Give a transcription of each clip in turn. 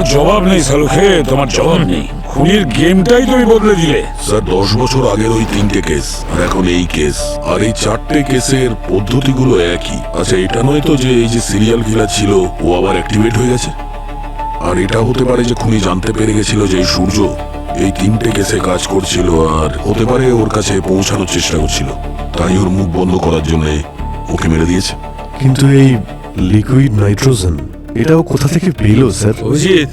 তোমার জবাব নেই সালুখে, তোমার জবাব নেই। খুনির গেমটাই তুমি বদলে দিলে। স্যার 10 বছর আগের ওই 3টে কেস আর এখন এই কেস, আর এই 4টে কেসের পদ্ধতিগুলো একই। আচ্ছা, এটা নয় তো যে এই যে সিরিয়াল কিলার ছিল ও আবার অ্যাক্টিভেট হয়ে গেছে? আর এটা হতে পারে যে খুনি জানতে পেরে গেছিল যে এই সূর্য এই 3টে কেসে কাজ করছিল, আর হতে পারে ওর কাছে পৌঁছানোর চেষ্টা করছিল, তাই ওর মুখ বন্ধ করার জন্য ওকে মেরে দিয়েছে। কিন্তু এই লিকুইড নাইট্রোজেন এটাও কোথা থেকে পেলো স্যার? অজিত,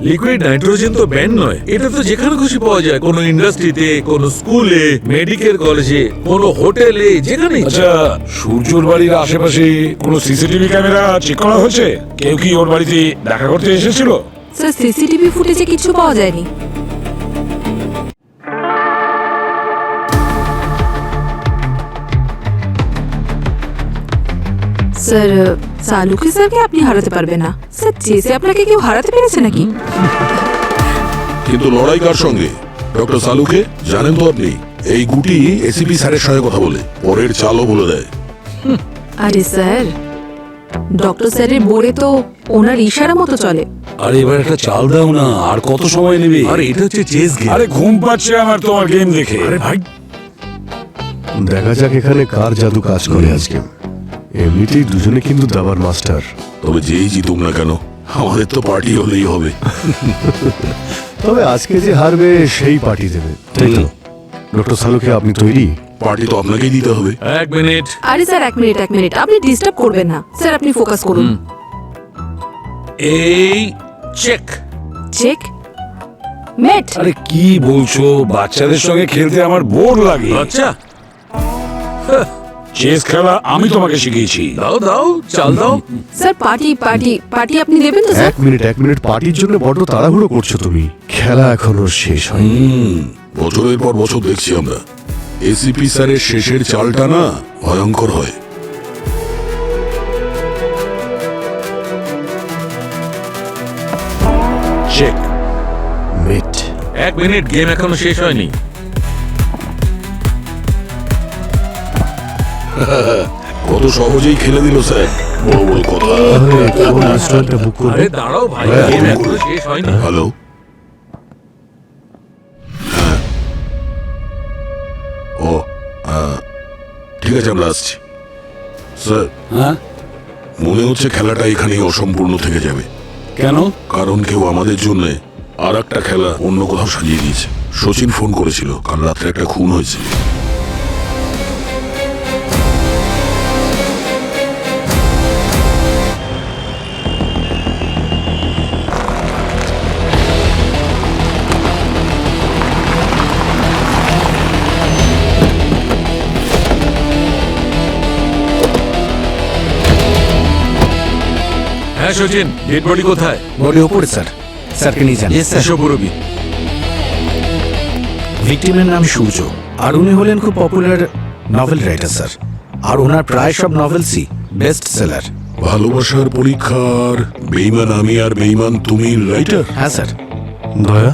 লিকুইড নাইট্রোজেন তো ব্যান নয়, এটা তো যেখানে খুশি পাওয়া যায়, কোনো ইন্ডাস্ট্রিতে, কোনো স্কুলে, মেডিকেল কলেজে, কোনো হোটেলে, যেখানে। আচ্ছা, সূর্যর বাড়ির আশেপাশে কোনো সিসিটিভি ক্যামেরা চেক করা হয়েছে? কেউ কি ওর বাড়িতে দেখা করতে এসেছিল? স্যার সিসিটিভি ফুটেজে কিছু পাওয়া যায়নি। স্যার সালুকে স্যারকে আপনি হারাতে পারবেন না। স্যার চেসে আপনাকে কেউ হারাতে পেরেছে নাকি? কিন্তু লড়াই কার সঙ্গে? ডক্টর সালুকে জানেন তো আপনি, এই গুটি এসিপি স্যারের সঙ্গে কথা বলে পরের চালও বলে দেয়। আরে স্যার, ডক্টর স্যারের বোর্ডে তো ওনার ইশারা মতো চলে। আরে এবার একটা চাল দাও না, আর কত সময় নেবে? আরে এটা হচ্ছে চেস গেম। আরে ঘুম পাচ্ছে আমার তোমার গেম দেখে। আরে ভাই, দেখা যাক এখানে কার জাদু কাজ করে আজকে। এমনিতেই দুজনে কিন্তু দাবার মাস্টার। তবে যেই জিতুক না কেন, আমাদের তো পার্টি হলেই হবে। তবে আজকে যে হারবে সেই পার্টি দেবে, তাই তো? ডক্টর সালুকে আপনি তৈরি? পার্টি তো আপনাকেই দিতে হবে। এক মিনিট। আরে স্যার এক মিনিট, আপনি ডিস্টার্ব করবেন না স্যার, আপনি ফোকাস করুন। এই চেক। চেক মেট। আরে কি বলছো? বাচ্চাদের সঙ্গে খেলতে আমার বোর লাগে। আচ্ছা, চেস খেলা আমি তোমাকে শিখিয়েছি। দাও দাও, চাল দাও। স্যার পার্টি আপনি দেবেন তো স্যার? এক মিনিট, পার্টির জন্য বড্ড তাড়াহুড়ো করছো তুমি। খেলা এখনো শেষ হয়নি। বছরের পর বছর দেখছি আমরা, এসিপি স্যারের শেষের চালটা না ভয়ঙ্কর হয়। চেক মেট। এক মিনিট, গেম এখনো শেষ হয়নি। কত সহজেই খেলে দিল স্যার, বড় বড় কথা। তাহলে কোন রেস্টুরেন্টটা বুক করবে? আরে দাঁড়াও ভাই, গেম এখনো শেষ হয়নি। হ্যালো, হ্যাঁ, ও ঠিক আছে, আমরা আসছি। স্যার, হ্যাঁ, মনে হচ্ছে খেলাটা এখানেই অসম্পূর্ণ থেকে যাবে। কেন? কারণ কেউ আমাদের জন্য আর একটা খেলা অন্য কোথাও সাজিয়ে দিয়েছে। সচিন ফোন করেছিল, কাল রাত্রে একটা খুন হয়েছে। হ্যাঁ সচিন, ডেড বডি কোথায়? বডি ওপরে স্যার, স্যারকে নিয়ে যান। বিশ্বপুরবী। ভিকটিমের নাম সূর্য, আর উনি হলেন খুব পপুলার নভেল রাইটার স্যার, আর ওনার প্রায় সব নভেলসই বেস্ট সেলার। ভালোবাসার পরীক্ষার বেইমান আমি আর বেইমান তুমি রাইটার? হ্যাঁ স্যার। দয়া,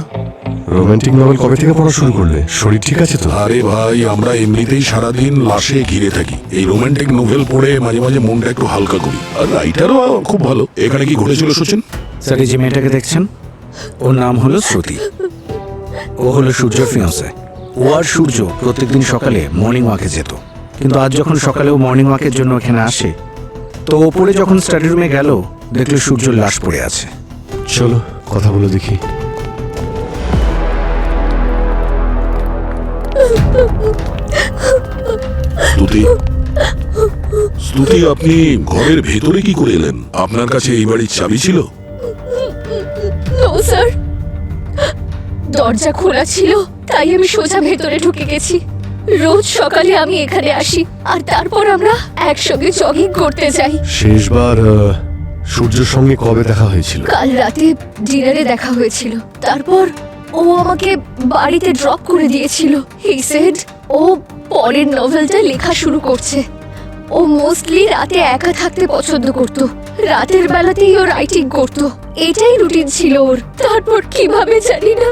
রোমান্টিক নভেল কবে থেকে পড়া শুরু করলে? শরীর ঠিক আছে তো? আরে ভাই, আমরা এমনিতেই সারাদিন লাশে ঘিরে থাকি, এই রোমান্টিক নোভেল পড়ে মাঝে মাঝে মনটা একটু হালকা করি। আর রাইটারও খুব ভালো। এখানে কি ঘটেছিল সচিন? স্যার এই যে মেয়েটাকে দেখছেন, ওর নাম হলো শ্রুতি। ও হলো সূর্যর ফিয়ান্সে। ও আর সূর্য প্রত্যেকদিন সকালে মর্নিং ওয়াকে যেত, কিন্তু আজ যখন সকালে ও মর্নিং ওয়াকের জন্য এখানে আসে, তো ওপরে যখন স্টাডি রুমে গেল, দেখলো সূর্যর লাশ পড়ে আছে। চলো কথা বলে দেখি। স্তুতি, আপনি ঘরের ভেতরে কি করে এলেন? আপনার কাছে এই বাড়ির চাবি ছিল? নো স্যার, দরজা খোলা ছিল, তাই আমি সোজা ভেতরে ঢুকে গেছি। রোজ সকালে আমি এখানে আসি, আর তারপর আমরা একসঙ্গে জগিং করতে যাই। শেষবার সূর্যের সঙ্গে কবে দেখা হয়েছিল? কাল রাতে ডিনারে দেখা হয়েছিল। তারপর ও আমাকে বাড়িতে ড্রপ করে দিয়েছিল। হি সেড ও পরের নভেলটা লেখা শুরু করছে। ও মোস্টলি রাতে একা থাকতে পছন্দ করত, রাতের বেলাতেই ও রাইটিং করত, এটাই রুটিন ছিল ওর। তারপর কিভাবে জানি না।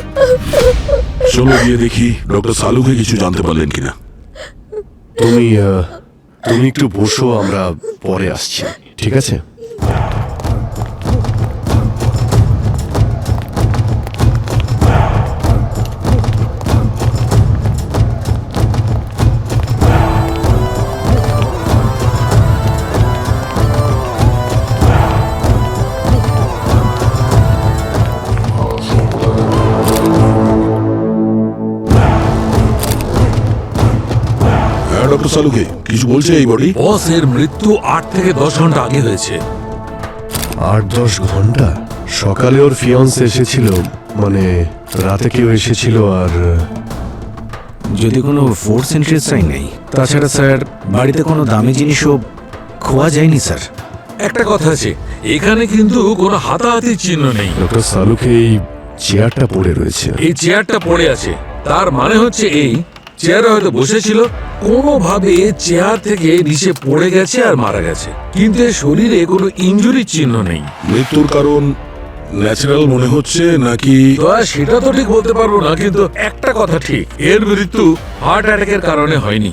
চলো গিয়ে দেখি ডক্টর সালুকে কিছু জানতে পারলেন কিনা। তুমি একটু বসো, আমরা পরে আসছি, ঠিক আছে? ডক্টর সালুকে কিছু বলছে এই বডি? বস, এর মৃত্যু 8 থেকে 10 ঘন্টা আগে হয়েছে। 8-10 ঘন্টা? সকালে ওর ফিয়ন্স এসেছিল, মানে রাতে কেউ এসেছিল। আর যদি কোনো ফোর্স এন্ট্রির সাইন নেই, তাছাড়া স্যার বাড়িতে কোনো দামি জিনিসও খোয়া যায়নি স্যার। একটা কথা আছে, এখানে কিন্তু কোনো হাতাহাতির চিহ্ন নেই। ডক্টর সালুকে এই চেয়ারটা পড়ে রয়েছে। এই চেয়ারটা পড়ে আছে, তার মানে হচ্ছে এই চেয়ারে হয়তো বসেছিল, কোনোভাবে চেয়ার থেকে নিচে পড়ে গেছে আর মারা গেছে, কিন্তু এর শরীরে কোনো ইনজুরির চিহ্ন নেই। মৃত্যুর কারণ ন্যাচারাল মনে হচ্ছে নাকি? তো আর সেটা তো ঠিক বলতে পারবো না, কিন্তু একটা কথা ঠিক, এর মৃত্যু হার্ট অ্যাটাকের কারণে হয়নি।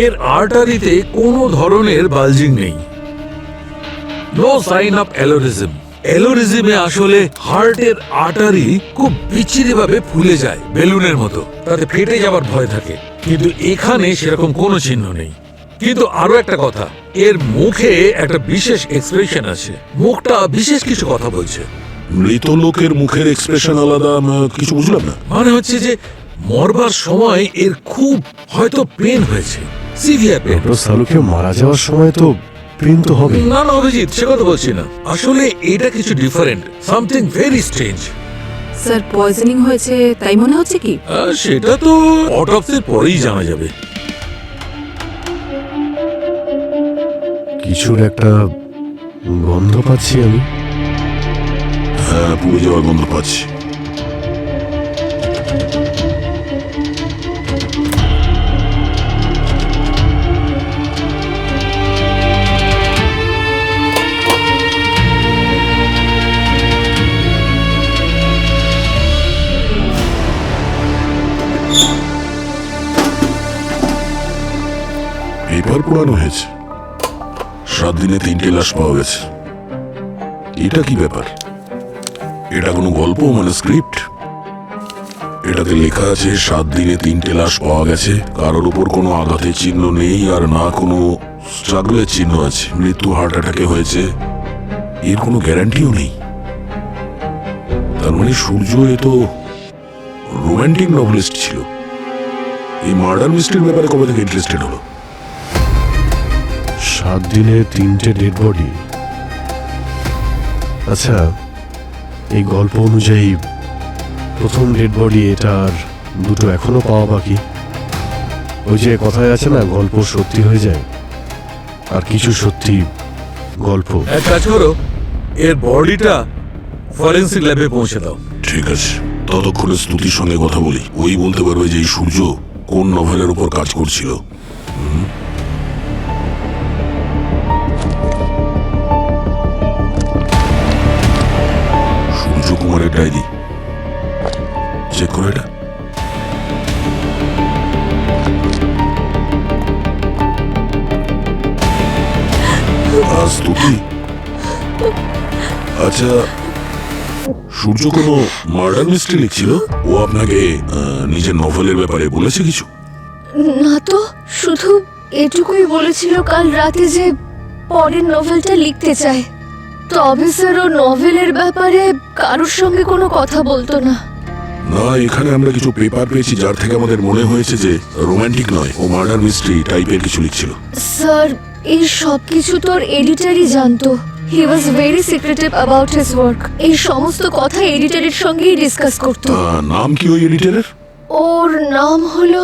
এর আর্টারিতে কোনো ধরনের বালজিং নেই, নো সাইন অফ অ্যালোরিজম। অ্যালোরিজমে আসলে হার্টের আর্টারি খুব বিচ্ছিরি ভাবে ফুলে যায় বেলুনের মতো, তাতে ফেটে যাবার ভয় থাকে, কিন্তু এখানে সেরকম কোনো চিহ্ন নেই। কিন্তু আরো একটা কথা, এর মুখে একটা বিশেষ এক্সপ্রেশন আছে, মুখটা বিশেষ কিছু কথা বলছে। মৃত লোকের মুখের এক্সপ্রেশন আলাদা, কিছু বুঝলাম না। মানে হচ্ছে যে মরবার সময় এর খুব হয়তো পেন হয়েছে, সিভিয়ার পেন। ডক্টর সালুকে মারা যাওয়ার সময় তো পেন তো হবে। না না অভিজিৎ, সে কথা বলছি না, আসলে এটা কিছু different, something very strange. Sir poisoning হয়েছে তাই মনে হচ্ছে কি? সেটা তো অটোপসির পরেই জানা যাবে। কিছুর একটা গন্ধ পাচ্ছি আমি। হ্যাঁ, পুড়ে যাওয়ার গন্ধ পাচ্ছি। পেপার পোড়ানো হয়েছে, 7 দিনে 3টে লাশ পাওয়া গেছে। এটা কি ব্যাপার? এটা কোনো গল্প, মানে স্ক্রিপ্ট? এটাতে লেখা আছে 7 দিনে 3টে লাশ পাওয়া গেছে, কারোর উপর কোনো আঘাতের চিহ্ন নেই আর না কোনো স্ট্রাগলের চিহ্ন আছে, মৃত্যু হার্ট অ্যাটাকে হয়েছে, এর কোনো গ্যারান্টিও নেই। তার মানে সূর্য এ তো রোমান্টিক নভেলিস্ট ছিল, এই মার্ডার মিস্ট্রির ব্যাপারে কবে থেকে ইন্টারেস্টেড হলো? 7 দিনে 3টে ডেড বডি। আচ্ছা, এই গল্প অনুযায়ী প্রথম ডেড বডি এটা, আর 2টো এখনো পাওয়া বাকি। ওই যে কথায় আছে না, গল্প সত্যি হয়ে যায়, আর কিছু সত্যি গল্প। এক কাজ করো, এর বডিটা ফরেন্সিক ল্যাবে পৌঁছে দাও। ঠিক আছে, ততক্ষণে স্তুতির সঙ্গে কথা বলি, ওই বলতে পারবে যে এই সূর্য কোন নভেলের উপর কাজ করছিল। সূর্য কুমারের ডায়েরি চেক করো এটা। স্তুতি, আচ্ছা, সূর্য কোনো মার্ডার মিস্ট্রি লিখছিল? ও আপনাকে নিজের নভেলের ব্যাপারে বলেছে কিছু? না তো, শুধু এটুকুই বলেছিল কাল রাতে যে পরের নভেলটা লিখতে চায়। তবে স্যার ও নভেলের ব্যাপারে কারোর সঙ্গে কোনো কথা বলতো না। না, এখানে আমরা কিছু পেপার পেয়েছি যার থেকে আমাদের মনে হয়েছে যে রোমান্টিক নয়, ও মার্ডার মিস্ট্রি টাইপের কিছু লিখছিল। স্যার, এই সব কিছু তোর এডিটরই জানতো। He was very secretive about his work. এই সমস্ত কথা এডিটরের সঙ্গেই ডিসকাস করতো। নাম কি ওই এডিটরের? ওর নাম হলো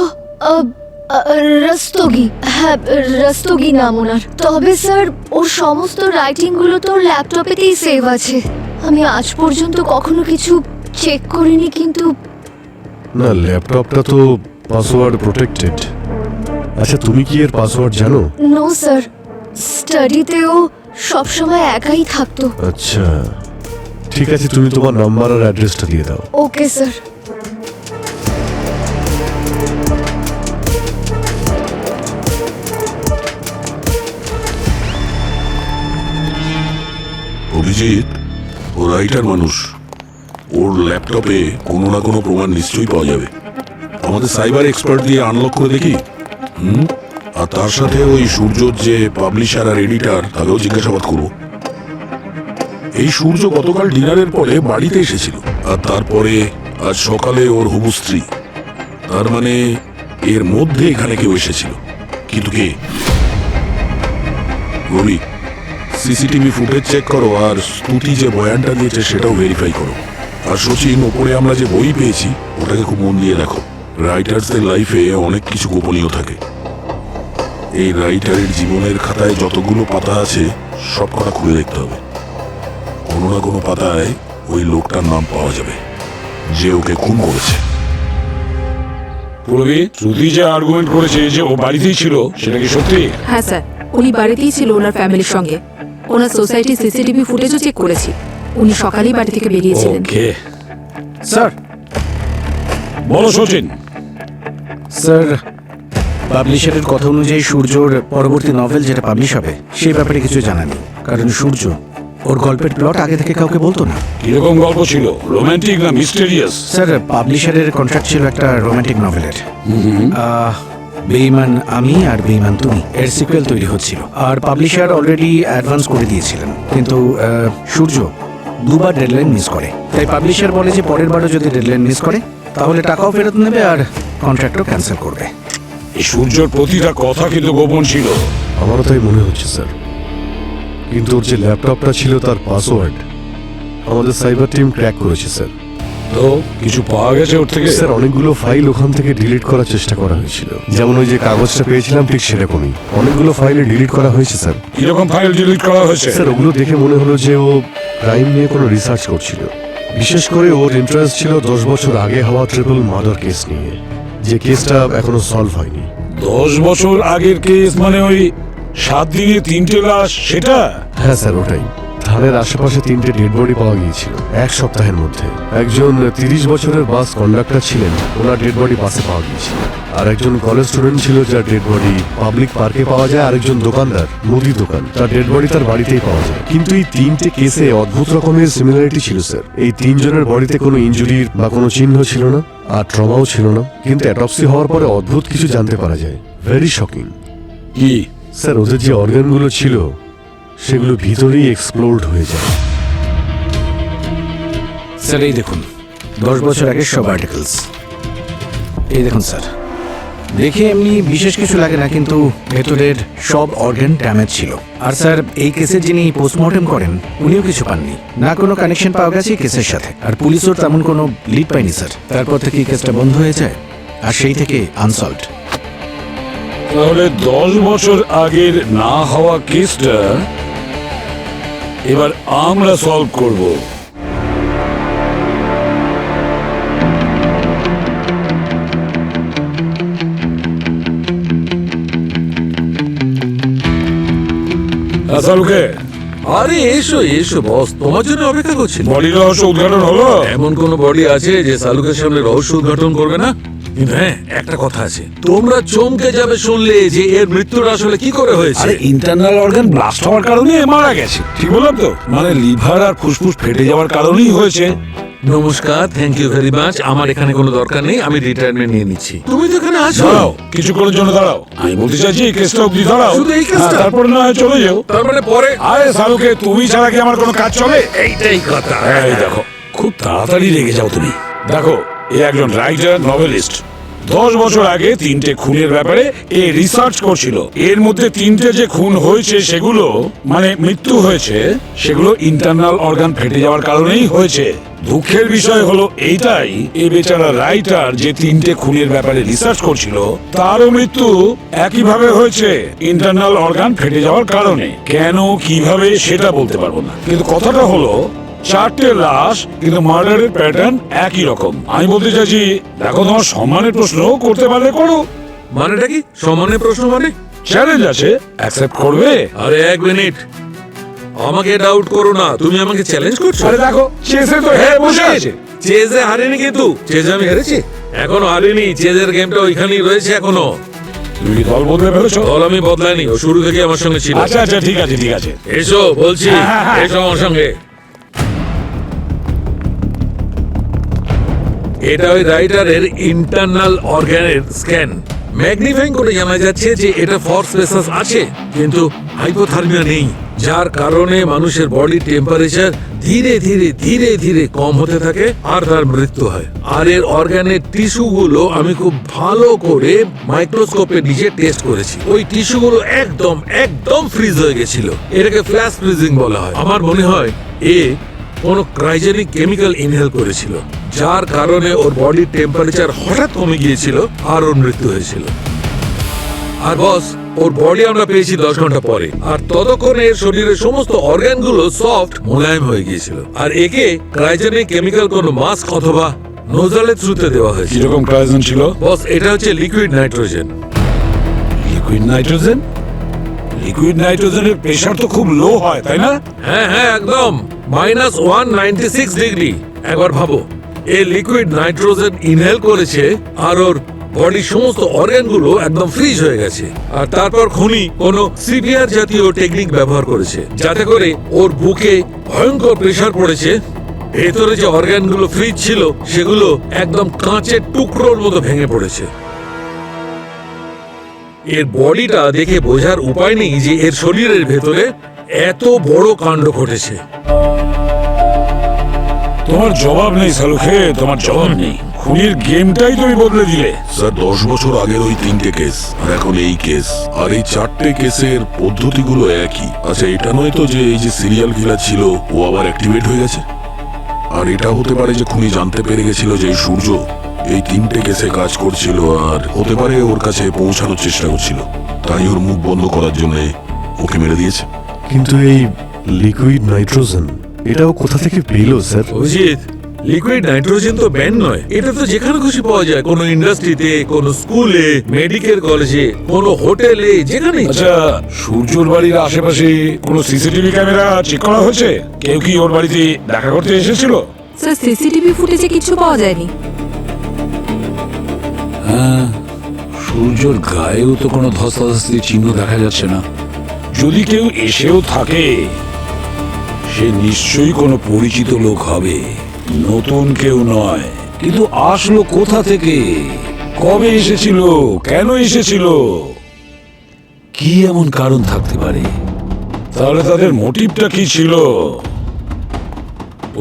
রস্তগি। হ্যাঁ, রস্তগি নাম ওনার। তবে স্যার, ওর সমস্ত রাইটিং গুলো তোর ল্যাপটপেতেই সেভ আছে। আমি আজ পর্যন্ত কখনো কিছু চেক করিনি, কিন্তু না, ল্যাপটপটা তো পাসওয়ার্ড প্রোটেক্টেড। আচ্ছা, তুমি কি এর পাসওয়ার্ড জানো? নো স্যার, স্টাডিতেও সবসময় একাই থাকতো। আচ্ছা, ঠিক আছে, তুমি তোমার নাম্বার আর অ্যাড্রেসটা দিয়ে দাও। Okay sir. অভিজিৎ, ও রাইটার মানুষ, ওর ল্যাপটপে কোনো না কোনো প্রমাণ নিশ্চয়ই পাওয়া যাবে। আমাদের সাইবার এক্সপার্ট দিয়ে আনলক করে দেখি। আর তার সাথে ওই সূর্যর যে পাবলিশার আর এডিটার, তাকেও জিজ্ঞাসাবাদ করবো। এই সূর্য গতকাল ডিনারের পরে বাড়িতে এসেছিল, আর তারপরে আজ সকালে ওর হবু স্ত্রী। তার মানে এর মধ্যে এখানে কেউ এসেছিল, কিন্তু কে? রবি, সিসিটিভি ফুটেজ চেক করো, আর স্তুতি যে বয়ানটা দিয়েছে সেটাও ভেরিফাই করো। আর সচিন, ওপরে আমরা যে বই পেয়েছি ওটাকে খুব মন দিয়ে দেখো। রাইটার্সদের লাইফে অনেক কিছু গোপনীয় থাকে। এই রাইটারের জীবনের খাতায় যতগুলো পাতা আছে সব কটা খুলে দেখতে হবে। কোনো না কোনো পাতায় ওই লোকটার নাম পাওয়া যাবে যে ওকে খুন করেছে। পূর্বে শ্রুতি যে আর্গুমেন্ট করেছে যে ও বাড়িতেই ছিল, সেটা কি সত্যি? হ্যাঁ স্যার, উনি বাড়িতেই ছিল ওনার ফ্যামিলির সঙ্গে। ওনার সোসাইটির সিসিটিভি ফুটেজও চেক করেছি। উনি সকালেই বাড়ি থেকে বেরিয়েছিলেন। ওকে, স্যার, বলো সচিন। স্যার, পাবলিশারের কথা অনুযায়ী সূর্যর পরবর্তী নভেল যেটা পাবলিশ হবে সেই ব্যাপারে কিছু জানা নেই, কারণ সূর্য ওর গল্পের প্লট আগে থেকে কাউকে বলতো না। কিরকম গল্প ছিল? রোমান্টিক না মিস্টেরিয়াস? স্যার, পাবলিশারের কন্ট্রাক্ট ছিল একটা রোমান্টিক নভেলের। বেঈমান আমি আর বেঈমান তুমি এর সিকুয়েল তৈরি হচ্ছিল, আর পাবলিশার অলরেডি অ্যাডভান্স করে দিয়েছিলেন, কিন্তু সূর্য দুবার ডেডলাইন মিস করে। তাই পাবলিশার বলে যে পরের বারও যদি ডেডলাইন মিস করে তাহলে টাকাও ফেরত নেবে আর কন্ট্রাক্টও ক্যান্সেল করবে। এই সূর্যর প্রতিটা কথা কিন্তু গোপন ছিল। আমারও তাই মনে হচ্ছে স্যার, কিন্তু ওর যে ল্যাপটপটা ছিল তার পাসওয়ার্ড আমাদের সাইবার টিম ক্র্যাক করেছে স্যার। তো কিছু পাওয়া গেছে ওর থেকে? স্যার, অনেকগুলো ফাইল ওখান থেকে ডিলিট করার চেষ্টা করা হয়েছিল, যেমন ওই যে কাগজটা পেয়েছিলাম ঠিক সেরকমই অনেকগুলো ফাইলে ডিলিট করা হয়েছে স্যার। কিরকম ফাইল ডিলিট করা হয়েছে? স্যার, ওগুলো দেখে মনে হলো যে ও ক্রাইম নিয়ে কোনো রিসার্চ করছিল। বিশেষ করে ওর ইন্টারেস্ট ছিল 10 বছর আগে হওয়া ট্রিপল মার্ডার কেস নিয়ে, যে কেসটা এখনো সলভ হয়নি। 10 বছর আগের কেস মানে ওই 7 দিনে 3টে লাশ, সেটা? হ্যাঁ স্যার, ওটাই। থানার আশেপাশে 3টে ডেড বডি পাওয়া গিয়েছিল 1 সপ্তাহের মধ্যে। একজন 30 বছরের বাস কন্ডাক্টর ছিলেন, ওনার ডেড বডি বাসে পাওয়া গিয়েছিল। আর একজন কলেজ স্টুডেন্ট ছিল যার ডেড বডি পাবলিক পার্কে পাওয়া যায়। আরেকজন দোকানদার, মুদি দোকান, তার ডেড বডি তার বাড়িতেই পাওয়া যায়। কিন্তু এই 3টে কেসে অদ্ভুত রকমের সিমিলারিটি ছিল স্যার। এই 3 জনের বডিতে কোনো ইনজুরির বা কোনো চিহ্ন ছিল না, আর ট্রমাও ছিল না, কিন্তু অ্যাটপসি হওয়ার পরে অদ্ভুত কিছু জানতে পারা যায়। Very shocking. কি? স্যার, ওদের যে অর্গানগুলো ছিল সেগুলো ভিতরেই এক্সপ্লোড হয়ে যায়। স্যার, এই দেখুন 10 বছর আগে সব আর্টিকেলস। এই দেখুন স্যার, দেখে এমনি বিশেষ কিছু লাগে না, কিন্তু ভেতরের সব অর্গান ড্যামেজ ছিল। আর স্যার, এই কেসের যিনি পোস্টমর্টেম করেন উনিও কিছু পাননি, না কোনো কানেকশন পাওয়া গেছে কেসের সাথে। আর পুলিশও তেমন কোনো লিড পায়নি স্যার। তারপর থেকে এই কেসটা বন্ধ হয়ে যায়, আর সেই থেকে আনসলভড। তাহলে 10 বছর আগের না হওয়া কেসটা এবার আমরা সলভ করব। আসালুকে, আরে এসো এসো বস, তোমার জন্য অপেক্ষা করছি। বডি রহস্য উদ্ঘাটন হলো? এমন কোন বডি আছে যে সালুকের সামনে রহস্য উদ্ঘাটন করবে না? কিন্তু হ্যাঁ, একটা কথা আছে, তোমরা চমকে যাবে শুনলে যে এর মৃত্যুটা আসলে কি করে হয়েছে। আরে ইন্টারনাল অর্গান ব্লাস্ট হওয়ার কারণে মারা গেছে, ঠিক বললাম তো? মানে লিভার আর ফুসফুস ফেটে যাওয়ার কারণেই হয়েছে। নমস্কার, থ্যাংক ইউ ভেরি মাচ। আমার এখানে কোনো দরকার নেই, আমি রিটায়ারমেন্ট নিয়ে নিচ্ছি। তুমি তো এখানে আছো। দাঁড়াও, কিছুক্ষণের জন্য দাঁড়াও। আমি বলতে চাইছি এই কেসটা অব্দি দাঁড়াও। শুধু এই কেসটা? হ্যাঁ, তারপরে না হয় চলে যাও। তার মানে পরে? আরে সালুকে, তুমি ছাড়া কি আমার কোনো কাজ চলে? এইটাই কথা। এই দেখো, খুব তাড়াতাড়ি রেগে যাও তুমি। দেখো, এ একজন রাইটার, নভেলিস্ট। 10 বছর আগে 3টে খুনের ব্যাপারে এ রিসার্চ করছিল। এর মধ্যে 3টে যে খুন হয়েছে সেগুলো মানে মৃত্যু হয়েছে, সেগুলো ইন্টারনাল অর্গান ফেটে যাওয়ার কারণেই হয়েছে। দুঃখের বিষয় হলো এইটাই, এই বেচারা রাইটার যে 3টে খুনের ব্যাপারে রিসার্চ করছিল তারও মৃত্যু একইভাবে হয়েছে, ইন্টারনাল অর্গান ফেটে যাওয়ার কারণে। কেন, কিভাবে সেটা বলতে পারবো না, কিন্তু কথাটা হলো 4টে লাশ, কিন্তু মার্ডারের প্যাটার্ন একই রকম। আমি বলতে চাইছি, দেখো, তোমার সম্মানের প্রশ্ন করতে পারলে করো। মানেটা কি সম্মানের প্রশ্ন? মানে চ্যালেঞ্জ আছে, অ্যাকসেপ্ট করবে? আরে এক মিনিট, আমাকে ডাউট করো না, তুমি আমাকে চ্যালেঞ্জ করছো। আরে দেখো, চেসে তো হেরে বসে আছে। চেজে হারিনি, কিন্তু চেজে আমি হেরেছি। এখনো হারিনি, চেজের গেমটা ওইখানেই রয়েছে এখনো। তুমি কি দল বদলে ফেলেছো? দল আমি বদলাইনি, ও শুরু থেকে আমার সঙ্গে ছিল। আচ্ছা আচ্ছা, ঠিক আছে ঠিক আছে। এসো বলছি, এসো আমার সঙ্গে। এটা ওই রাইটারের ইন্টারনাল অর্গানের স্ক্যান। ম্যাগনিফাইং করে জানা যাচ্ছে যে এটা ফর্স প্রেসাস আছে, কিন্তু হাইপোথার্মিয়া নেই। যার কারণে মানুষের বডি টেম্পারেচার ধীরে ধীরে ধীরে ধীরে কম হতে থাকে আর তার মৃত্যু হয়। আর এর অর্গানের টিস্যুগুলো আমি খুব ভালো করে মাইক্রোস্কোপে নিচে টেস্ট করেছি। ওই টিস্যুগুলো একদম একদম ফ্রিজ হয়ে গেছিল। এটাকে ফ্ল্যাশ ফ্রিজিং বলা হয়। আমার মনে হয় কোনো ক্রাইজেনিক কেমিক্যাল ইনহেল করেছিল, যার কারণে ওর বডি টেম্পারেচার হঠাৎ কমে গিয়েছিল আর ওর মৃত্যু হয়েছিল। আর বস, ওর বডি আমরা পেয়েছি 10 ঘন্টা পরে, আর ততক্ষণে এর শরীরের সমস্ত অর্গানগুলো সফট মোলায়েম হয়ে গিয়েছিল। আর একে ক্রাইজেনিক কেমিক্যাল কোনো মাস্ক অথবা নোজালের থ্রুতে দেওয়া হয়েছে। কিরকম ক্রায়োজেন ছিল? বস, এটা হচ্ছে liquid nitrogen. Liquid nitrogen? Liquid নাইট্রোজেনের প্রেসার তো খুব লো হয়, তাই না? হ্যাঁ হ্যাঁ, একদম -196 ডিগ্রি। একবার ভাবো, এই লিকুইড নাইট্রোজেন ইনহেল করেছে আর ওর বডির সমস্ত অর্গানগুলো একদম ফ্রিজ হয়ে গেছে। আর তারপর খুনি কোনো সিভিয়ার জাতীয় টেকনিক ব্যবহার করেছে, যাতে করে ওর বুকে ভয়ঙ্কর প্রেসার পড়েছে। ভেতরে যে অর্গানগুলো ফ্রিজ ছিল সেগুলো একদম কাঁচের টুকরোর মতো ভেঙে পড়েছে। এর বডিটা দেখে বোঝার উপায় নেই যে এর শরীরের ভেতরে এত বড় কাণ্ড ঘটেছে। তোমার জবাব নেই সালুখে, তোমার জবাব নেই। খুনির গেমটাই তুমি বদলে দিলে। স্যার 10 বছর আগের ওই 3টে কেস আর এখন এই কেস, আর এই 4টে কেসের পদ্ধতিগুলো একই। আচ্ছা, এটা নয় তো যে এই যে সিরিয়াল কিলার ছিল ও আবার অ্যাক্টিভেট হয়ে গেছে? আর এটা হতে পারে যে খুনি জানতে পেরে গেছিল যে এই সূর্য এই 3টে কেসে কাজ করছিল, আর হতে পারে ওর কাছে পৌঁছানোর চেষ্টা করছিল, তাই ওর মুখ বন্ধ করার জন্য ওকে মেরে দিয়েছে। কিন্তু এই লিকুইড নাইট্রোজেন এটাও কোথা থেকে পেল স্যার? অজিত, লিকুইড নাইট্রোজেন তো ব্যান নয়। এটা তো যেখানে খুশি পাওয়া যায়, কোনো ইন্ডাস্ট্রিতে, কোনো স্কুলে, মেডিকেল কলেজে, কোনো হোটেলে, যেখানে। আচ্ছা, সূর্যর বাড়ির আশেপাশে কোনো সিসিটিভি ক্যামেরা চেক করা হয়েছে? কেউ কি ওর বাড়িতে দেখা করতে এসেছিল? স্যার, সিসিটিভি ফুটেজে কিছু পাওয়া যায়নি। হ্যাঁ, সূর্যর গায়েও তো কোনো ধস্তাধস্তির চিহ্ন দেখা যাচ্ছে না। যদি কেউ এসেও থাকে, সে নিশ্চয়ই কোনো পরিচিত লোক হবে, নতুন কেউ নয়। কিন্তু আসলো কোথা থেকে? কবে এসেছিল? কেন এসেছিল? কি এমন কারণ থাকতে পারে? তাহলে তাদের মোটিভটা কি ছিল?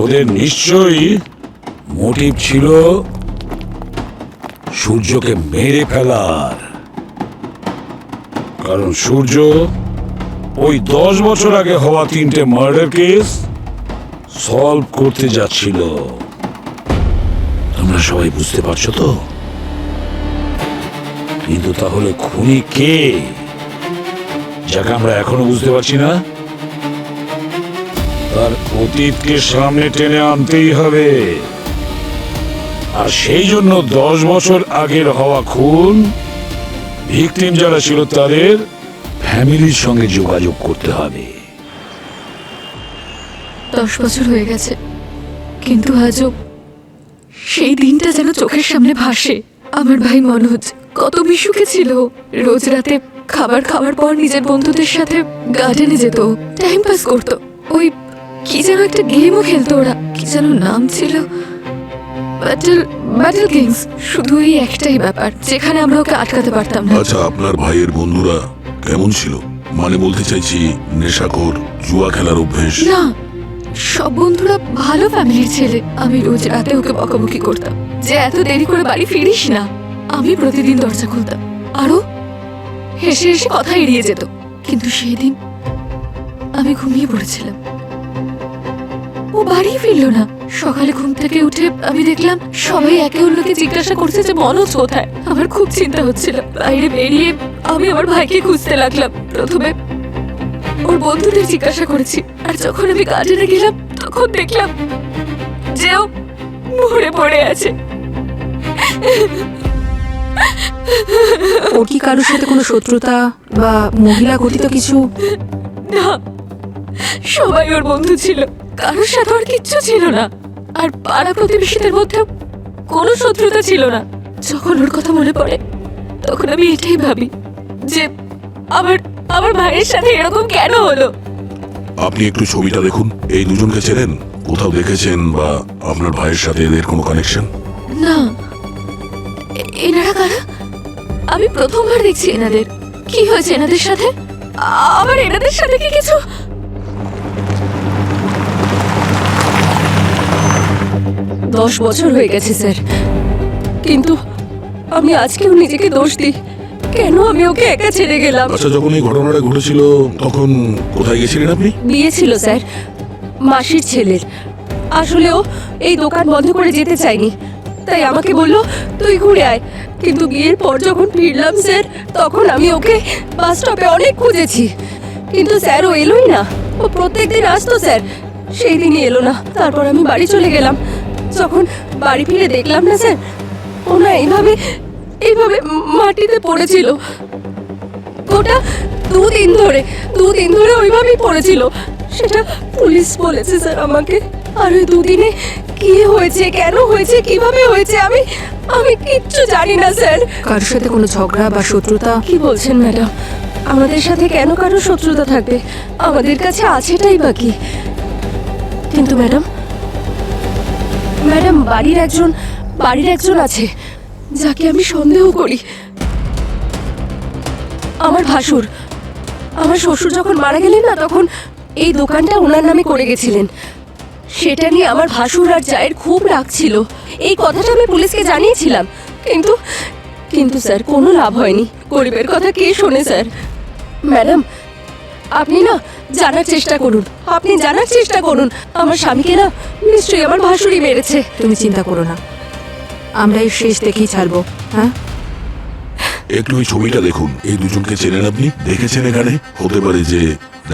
ওদের নিশ্চয়ই মোটিভ ছিল সূর্যকে মেরে ফেলার। কারণ সূর্য ওই 10 বছর আগে হওয়া 3টে মার্ডার কেস সলভ করতে যাচ্ছিল। তোমরা সবাই বুঝতে পারছো তো? কিন্তু তাহলে খুনি কে, যাকে আমরা এখনো বুঝতে পারছি না? তার অতীতকে সামনে টেনে আনতেই হবে। আর সেই জন্য 10 বছর আগের হওয়া খুন, ভিকটিম যারা ছিল তাদের ফ্যামিলির সঙ্গে যোগাযোগ করতে হবে। 10 বছর হয়ে গেছে, কিন্তু আজও সেই দিনটা যেন চোখের সামনে ভাসে। আমার ভাই মনোজ কত বিশুখে ছিল। রোজ রাতে খাবার খাওয়ার পর নিজের বন্ধুদের সাথে গার্ডেনে যেত, টাইম পাস করত। ওই কি যেন একটা গেমও খেলতো ওরা, কি যেন নাম ছিল, ব্যাটল গেমস। শুধু এই একটাই ব্যাপার যেখানে আমরা ওকে আটকাতে পারতাম না। আচ্ছা, আপনার ভাইয়ের বন্ধুরা কেমন ছিল? মানে বলতে চাইছি, নেশাখোর, জুয়া খেলার অভ্যেস? না, সব বন্ধুরা ভালো ফ্যামিলির ছেলে। আমি রোজ রাতে ওকে বকাবকি করতাম যে এত দেরি করে বাড়ি ফিরিস না। আমি প্রতিদিন দরজা খুলতাম, আরো হেসে হেসে কথা এড়িয়ে যেত। কিন্তু সেই দিন আমি ঘুমিয়ে পড়েছিলাম, ও বাড়ি ফিরলো না। সকালে ঘুম থেকে উঠে আমি দেখলাম সবাই একে অন্যকে জিজ্ঞাসা করছে যে মনোজ কোথায়। আমার খুব চিন্তা হচ্ছিল। বাইরে বেরিয়ে আমি আমার ভাইকে খুঁজতে লাগলাম। প্রথমে ওর বন্ধুদের জিজ্ঞাসা করেছি, আর যখন আমি গার্ডেনে গেলাম তখন দেখলাম যে ও মরে পড়ে আছে। ওর কি কারোর সাথে কোনো শত্রুতা বা মহিলা ঘটিত কিছু? না, সবাই ওর বন্ধু ছিল, কারোর সাথে ওর কিচ্ছু ছিল না। আর পাড়া প্রতিবেশীদের মধ্যে কোনো শত্রুতা ছিল না। যখন ওর কথা মনে পড়ে তখন আমি এটাই ভাবি যে আমার ভাইয়ের সাথে এরকম কেন হলো। আপনি একটু ছবিটা দেখুন। এই দুজনকে চেনেন? কোথাও দেখেছেন বা আপনার ভাইয়ের সাথে এদের কোনো কানেকশন? না, এনারা কারা? আমি প্রথমবার দেখছি এনাদের। কি হয়েছে এনাদের সাথে? আবার এনাদের সাথে কি কিছু? 10 বছর হয়ে গেছে স্যার, কিন্তু আমি আজকেও নিজেকে দোষ দিই, কেন আমি ওকে একা ছেড়ে গেলাম। আচ্ছা, যখন এই ঘটনাটা ঘটেছিল তখন কোথায় গেছিলেন আপনি? বিয়ে ছিল স্যার, মাসির ছেলের। আসলে ও এই দোকান বন্ধ করে যেতে চায়নি, তাই আমাকে বললো তুই ঘুরে আয়। কিন্তু বিয়ের পর যখন ফিরলাম স্যার, তখন আমি ওকে বাস স্টপে অনেক খুঁজেছি, কিন্তু স্যার ও এলোই না। ও প্রত্যেকদিন আসতো স্যার, সেই দিনই এলো না। তারপর আমি বাড়ি চলে গেলাম। যখন বাড়ি ফিরে দেখলাম না স্যার, ও না এইভাবে এইভাবে মাটিতে পড়েছিল। গোটা দুদিন ধরে ওইভাবেই পড়েছিল। সেটা পুলিশ বলেছে স্যার আমাকে। আর ওই দুদিনে কি হয়েছে, কেন হয়েছে, কিভাবে হয়েছে, আমি কিচ্ছু জানি না স্যার। কারোর সাথে কোনো ঝগড়া বা শত্রুতা? কি বলছেন ম্যাডাম? আমাদের সাথে কেন কারো শত্রুতা থাকবে? আমাদের কাছে আছেটাই বাকি। কিন্তু ম্যাডাম বাড়ির একজন আছে যাকে আমি সন্দেহ করি। আমার ভাসুর, আমার শ্বশুর যখন মারা গেলেন না, তখন এই দোকানটা ওনার নামে করে গেছিলেন। সেটা নিয়ে আমার ভাসুর আর জায়ের খুব রাগ ছিল। এই কথাটা আমি পুলিশকে জানিয়েছিলাম, কিন্তু স্যার কোনো লাভ হয়নি। গরিবের কথা কে শোনে স্যার? ম্যাডাম, আপনি জানার চেষ্টা করুন। আমার স্বামীকে না নিশ্চয়ই আমার ভাসুরই মেরেছে। তুমি চিন্তা করো না, আমরা এই শেষ দেখেই ছাড়বো। হ্যাঁ, একটু ওই ছবিটা দেখুন। এই দুজনকে চেনেন আপনি? দেখেছেন এখানে? হতে পারে যে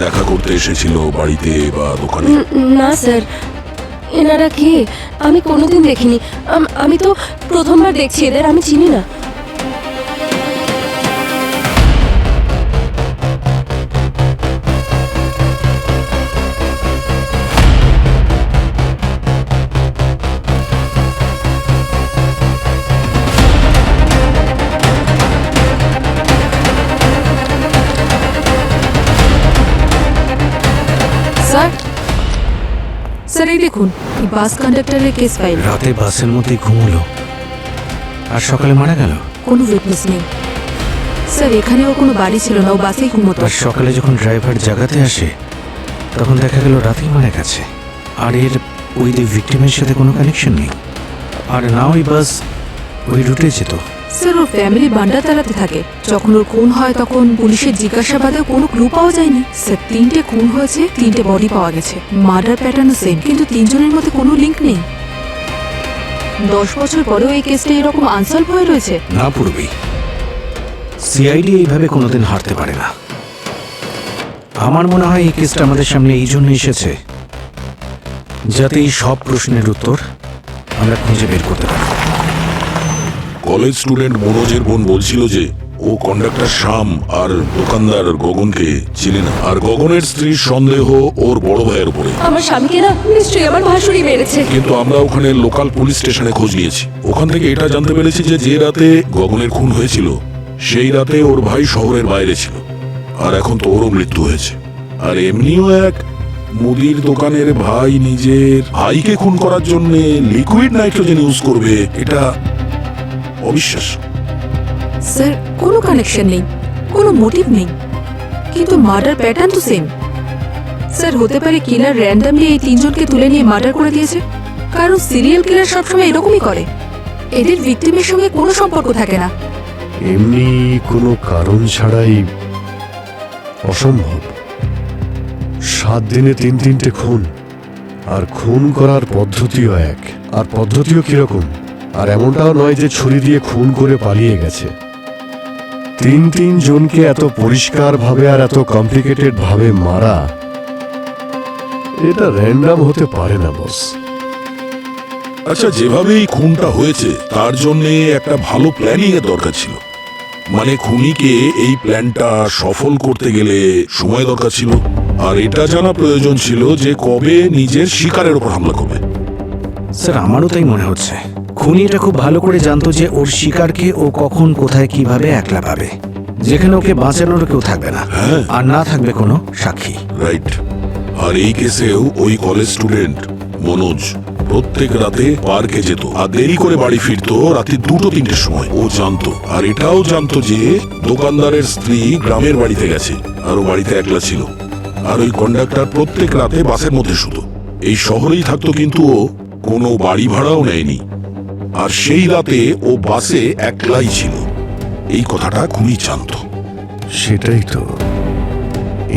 দেখা করতে এসেছিল বাড়িতে বা দোকানে। না স্যার, এনারা কে আমি কোনোদিন দেখিনি। আমি তো প্রথমবার দেখছি এদের, আমি চিনি না। স্যার এই দেখুন, এই বাস কন্ডাক্টরের কেস ফাইল। রাতে বাসের মধ্যে ঘুমলো আর সকালে মারা গেল। কোনো উইটনেস নেই স্যার, এখানেও কোনো বাড়ি ছিল না, ও বাসেই ঘুমোতো। আর সকালে যখন ড্রাইভার জাগাতে আসে তখন দেখা গেল রাতেই মারা গেছে। আর এর ওই ভিকটিমের সাথে কোনো কানেকশন নেই, আর না ওই বাস ওই রুটে যেত। স্যার ওর ফ্যামিলি বান্ডাতালাতে থাকে। যখন ওর খুন হয় তখন পুলিশের জিজ্ঞাসাবাদেও কোনো ক্লু পাওয়া যায়নি। স্যার 3টে খুন হয়েছে, 3টে বডি পাওয়া গেছে, মার্ডার প্যাটার্নও সেম, কিন্তু 3জনের মধ্যে কোনো লিঙ্ক নেই। 10 বছর পরেও এই কেসটা এরকম আনসলভ হয়ে রয়েছে। না পূর্বেই সিআইডি এইভাবে কোনোদিন হারতে পারে না। আমার মনে হয় এই কেসটা আমাদের সামনে এই জন্য এসেছে যাতে এই সব প্রশ্নের উত্তর আমরা খুঁজে বের করতে পারি। কলেজ স্টুডেন্ট মনোজের বোন বলছিল যে ও কন্ডাক্টর শ্যাম আর দোকানদার গগনকে চিনে না, আর গগনের স্ত্রীর সন্দেহ ওর বড় ভাইয়ের উপরে। আমার স্বামীকে না নিশ্চয়ই আমার ভাসুরই মেরেছে। কিন্তু আমরা ওখানে লোকাল পুলিশ স্টেশনে খোঁজ নিয়েছি। ওখান থেকে এটা জানতে পেরেছি যে রাতে গগনের খুন হয়েছিল সেই রাতে ওর ভাই শহরের বাইরে ছিল, আর এখন তো ওরও মৃত্যু হয়েছে। আর এমনিও এক মুদির দোকানের ভাই নিজের ভাইকে খুন করার জন্য লিকুইড নাইট্রোজেন ইউজ করবে, এটা অবিশ্বাস্য। স্যার কোনো কানেকশন নেই, কোনো মোটিভ নেই, কিন্তু মার্ডার প্যাটার্ন তো সেম। স্যার হতে পারে কিলার র্যান্ডামলি এই 3জনকে তুলে নিয়ে মার্ডার করে দিয়েছে, কারণ সিরিয়াল কিলার সবসময় এরকমই করে। এদের ভিকটিমের সঙ্গে কোনো সম্পর্ক থাকে না। এমনি কোনো কারণ ছাড়াই অসম্ভব। 7 দিনে 3টে খুন, আর খুন করার পদ্ধতিও এক। আর পদ্ধতিও কিরকম? আর এমনটাও নয় যে ছুরি দিয়ে খুন করে পালিয়ে গেছে। 3 জনকে এত পরিষ্কার ভাবে আর এত কমপ্লিকেটেড ভাবে মারা, এটা র্যান্ডম হতে পারে না বস। আচ্ছা, যেভাবে এই খুনটা হয়েছে তার জন্য একটা ভালো প্ল্যানিং এর দরকার ছিল। মানে খুনিকে এই প্ল্যানটা সফল করতে গেলে সময় দরকার ছিল, আর এটা জানা প্রয়োজন ছিল যে কবে নিজের শিকারের উপর হামলা করবে। স্যার আমারও তাই মনে হচ্ছে। খুনি এটা খুব ভালো করে জানতো যে ওর শিকারকে ও কখন কোথায় কিভাবে একলা পাবে, যেখানে ওকে বাঁচানোর কেউ থাকবে না, আর না থাকবে কোনো সাক্ষী। রাইট। আর এই কেসেও ওই কলেজ স্টুডেন্ট মনোজ প্রত্যেক রাতে পার্কে যেত আর দেরি করে বাড়ি ফিরতো রাতে 2-3টের সময়। ও জানতো, আর এটাও জানতো যে দোকানদারের স্ত্রী গ্রামের বাড়িতে গেছে আর ও বাড়িতে একলা ছিল। আর ওই কন্ডাক্টর প্রত্যেক রাতে বাসের মধ্যে শুতো। এই শহরেই থাকতো, কিন্তু ও কোনো বাড়ি ভাড়াও নেয়নি, আর সেই রাতে ও বাসে একলাই ছিল। এই কথাটা খুবই জানতো। সেটাই তো,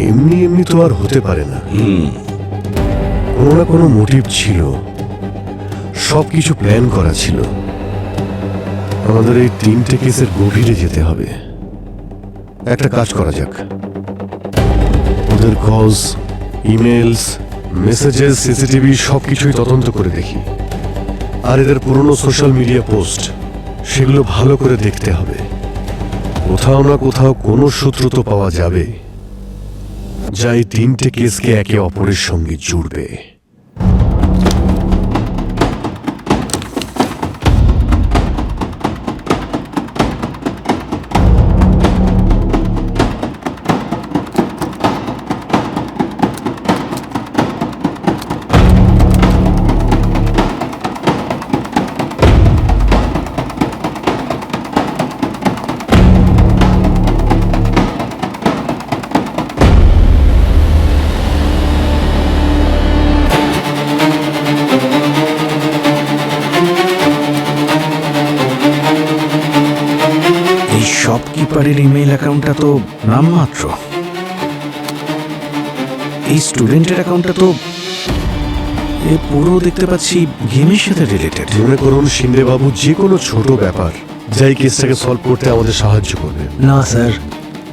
এমনি এমনি তো আর হতে পারে না। কোনো না কোনো মোটিভ ছিল, সবকিছু প্ল্যান করা ছিল। আমাদের এই 3টে কেসের গভীরে যেতে হবে। একটা কাজ করা যাক, ওদের কলস, ইমেলস, মেসেজেস, সিসিটিভি সবকিছুই তদন্ত করে দেখি। আর এদের পুরনো সোশ্যাল মিডিয়া পোস্ট, সেগুলো ভালো করে দেখতে হবে। কোথাও না কোথাও কোনো সূত্র তো পাওয়া যাবে, যা এই 3টে কেসকে একে অপরের সঙ্গে জুড়বে। এই শপকিপারের ইমেল অ্যাকাউন্টটা তো নামমাত্র, এই স্টুডেন্টের অ্যাকাউন্টটা তো এ পুরো দেখতে পাচ্ছি গেমের সাথে রিলেটেড। মনে করুন শিন্দে বাবু যে কোনো ছোট ব্যাপার যাই কেসটাকে সলভ করতে আমাদের সাহায্য করবে। না স্যার,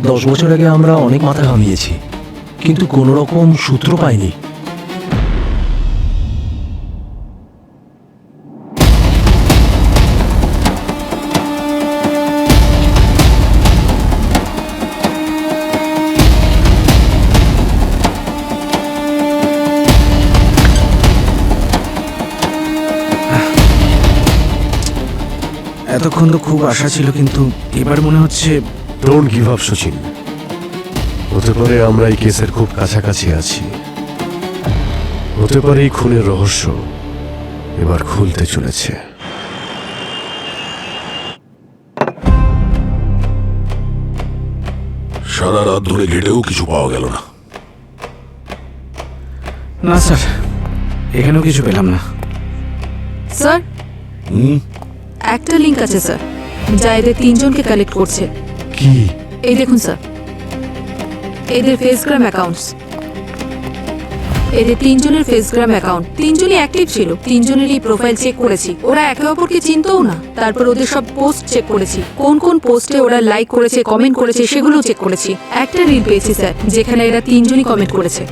10 বছর আগে আমরা অনেক মাথা ঘামিয়েছি, কিন্তু কোনো রকম সূত্র পাইনি। এতক্ষণ তো খুব আশা ছিল, কিন্তু এবার মনে হচ্ছে ডোন্ট গিভ আপ সচিন। হতে পারে আমরা এই কেসের খুব কাছাকাছি আছি। হতে পারে এই খুনের রহস্য এবার খুলতে চলেছে। সারা রাত ধরে ঘেটেও কিছু পাওয়া গেল না। না স্যার, এখানেও কিছু পেলাম না। স্যার, একটা লিংক আছে স্যার, যা এদের 3জনকে কালেক্ট করছে। কি? এই দেখুন স্যার, এদের ফেসগ্রাম অ্যাকাউন্টস, এদের 3জনের ফেসগ্রাম অ্যাকাউন্ট। 3জনই অ্যাক্টিভ ছিল, 3জনেরই প্রোফাইল চেক করেছি। ওরা একে অপরকে চিনতও না। তারপর ওদের সব পোস্ট চেক করেছি, কোন কোন পোস্টে ওরা লাইক করেছে, কমেন্ট করেছে, সেগুলো চেক করেছি। একটা রিল পেয়েছি স্যার, যেখানে এরা 3জনই কমেন্ট করেছে।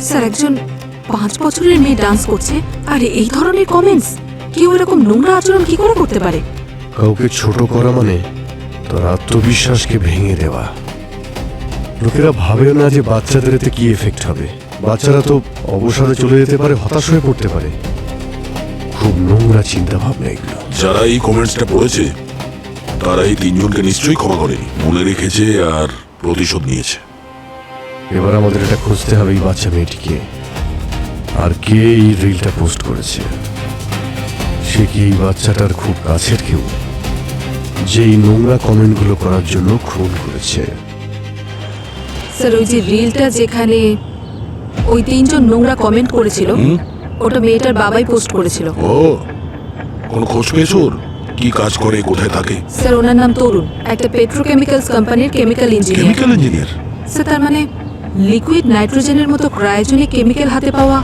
স্যার, একজন 5 বছরের মেয়ে ডান্স করছে, আর এই ধরনের কমেন্টস! কেউ এরকম নোংরা আচরণ কি করে করতে পারে? কাউকে ছোট করা মানে তার আত্মবিশ্বাসকে ভেঙে দেওয়া। লোকেরা ভাবেও না যে বাচ্চাদের এতে কি এফেক্ট হবে। বাচ্চারা তো অবসাদে চলে যেতে পারে, হতাশ হয়ে পড়তে পারে। খুব নোংরা চিন্তা ভাবনা এগুলো। যারা এই কমেন্টসটা পড়েছে তারা এই 3জনকে নিশ্চয়ই ক্ষমা করেনি, মনে রেখেছে আর প্রতিশোধ নিয়েছে। এবার আমাদের এটা খুঁজতে হবে এই বাচ্চা মেয়েটিকে, আর কে এই রিলটা পোস্ট করেছে। সে কি এই বাচ্চাটার খুব কাছের কেউ, যে এই নোংরা কমেন্টগুলো করার জন্য খুন করেছে? স্যার, ওই যে রিলটা যেখানে ওই 3জন নোংরা কমেন্ট করেছিল, ওটা মেয়েটার বাবাই পোস্ট করেছিল। ও, কোনো খোঁজ পেয়েছো ওর? কি কাজ করে, কোথায় থাকে? স্যার, ওনার নাম তরুণ, একটা পেট্রোকেমিক্যালস কোম্পানির chemical engineer. Chemical engineer? Sir, তার মানে লিকুইড নাইট্রোজেনের মতো ক্রায়োজেনিক কেমিক্যাল হাতে পাওয়া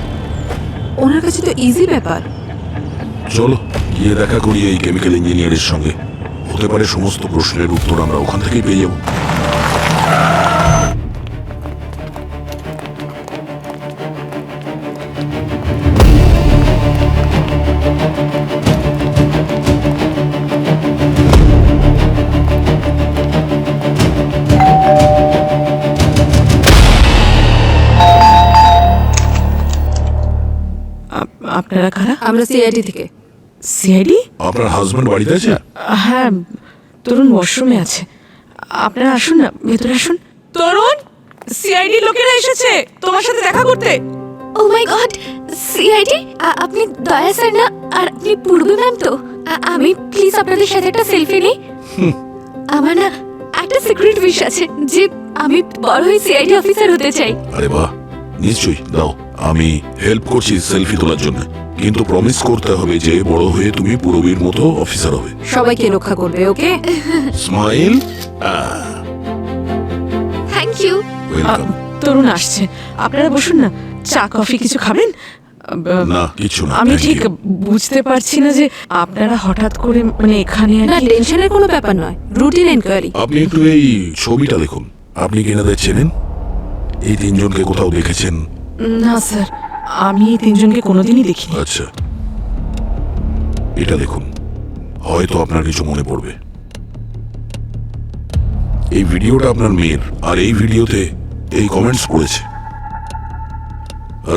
ওনার কাছে তো ইজি ব্যাপার। চলো গিয়ে দেখা করি এই কেমিক্যাল ইঞ্জিনিয়ারের সঙ্গে। হতে পারে সমস্ত প্রশ্নের উত্তর আমরা ওখান থেকেই পেয়ে যাব। আপনারা কারা? আমরা সিআইডি থেকে। সিআইডি? আপনার হাজবেন্ড বাড়িতে আছে? হ্যাঁ, তরুণ ওয়াশরুমে আছে। আপনারা আসুন না, ভেতরে আসুন। তরুণ, সিআইডি লোকেরা এসেছে তোমার সাথে দেখা করতে। ও মাই গড, সিআইডি? আপনি দয়া স্যার না? আর আপনি পূর্বে ম্যাম তো? আমি প্লিজ আপনাদের সাথে একটা সেলফি নিই। আমার না একটা সিক্রেট উইশ আছে, যে আমি বড় হয়ে সিআইডি অফিসার হতে চাই। আরে বাহ, নিশ্চয়ই দাও, আমি হেল্প করছি সেলফি তোলার জন্য, কিন্তু প্রমিস করতে হবে যে বড় হয়ে তুমি পুরবীর মতো অফিসার হবে। সবাইকে রক্ষা করবে, okay? Smile. Thank you. Welcome. Tarun আসছে, আপনারা বসুন না। চা কফি কিছু খাবেন? না কিছু না, আমি thank ঠিক you। বুঝতে পারছি না যে আপনারা হঠাৎ করে মানে এখানে আর না, কি। টেনশনের কোনো ব্যাপার নয়, রুটিন এনকোয়ারি। আপনি একটু এই ছবিটা দেখুন। আপনি কি এনাদের চেনেন? এই তিনজনকে কোথাও দেখেছেন? না স্যার, আমি এই তিনজনকে কোনোদিনই দেখিনি। আচ্ছা, এটা দেখুন, হয়তো আপনার কিছু মনে পড়বে। এই ভিডিওটা আপনার মেয়ের, আর এই ভিডিওতে এই কমেন্টস পড়েছে।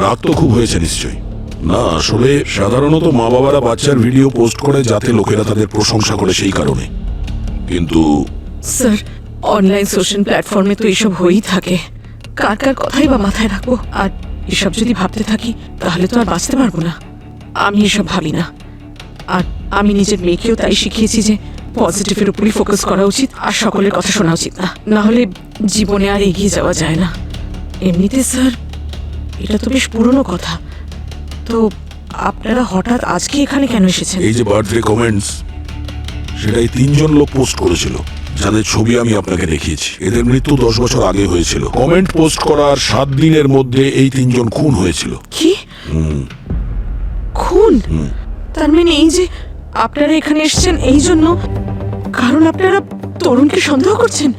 রাগ তো খুব হয়েছে নিশ্চয়ই। না, আসলে সাধারণত মা বাবারা বাচ্চার ভিডিও পোস্ট করে যাতে লোকেরা তাদের প্রশংসা করে, সেই কারণে। কিন্তু স্যার, অনলাইন সোশ্যাল প্ল্যাটফর্মে তো এইসব হয়েই থাকে। কার কার কথাই বা মাথায় রাখবো? আর এসব যদি ভাবতে থাকি তাহলে তো আর বাঁচতে পারবো না। আমি এসব ভাবি না। আর আমি নিজের মেয়েকেও তাই শিখিয়েছি যে পজিটিভের উপরই ফোকাস করা উচিত, আর সকলের কথা শোনা উচিত না, না হলে জীবনে আর এগিয়ে যাওয়া যায় না। এমনিতে স্যার, এটা তো বেশ পুরনো কথা। তো আপনারা হঠাৎ আজকে এখানে কেন এসেছেন? এই যে বার্থডে কমেন্টস, সেটাই তিনজন লোক পোস্ট করেছিল, যাদের ছবি আমি আপনাকে দেখিয়েছি। এদের মৃত্যু 10 বছর আগে হয়েছিল। কমেন্ট পোস্ট করার 7 দিনের মধ্যে এই তিনজন খুন হয়েছিল। কি? খুন? তার মানে এই যে আপনারা এখানে এসেছেন এই জন্য, কারণ আপনারা তরুণকে সন্দেহ করছেন?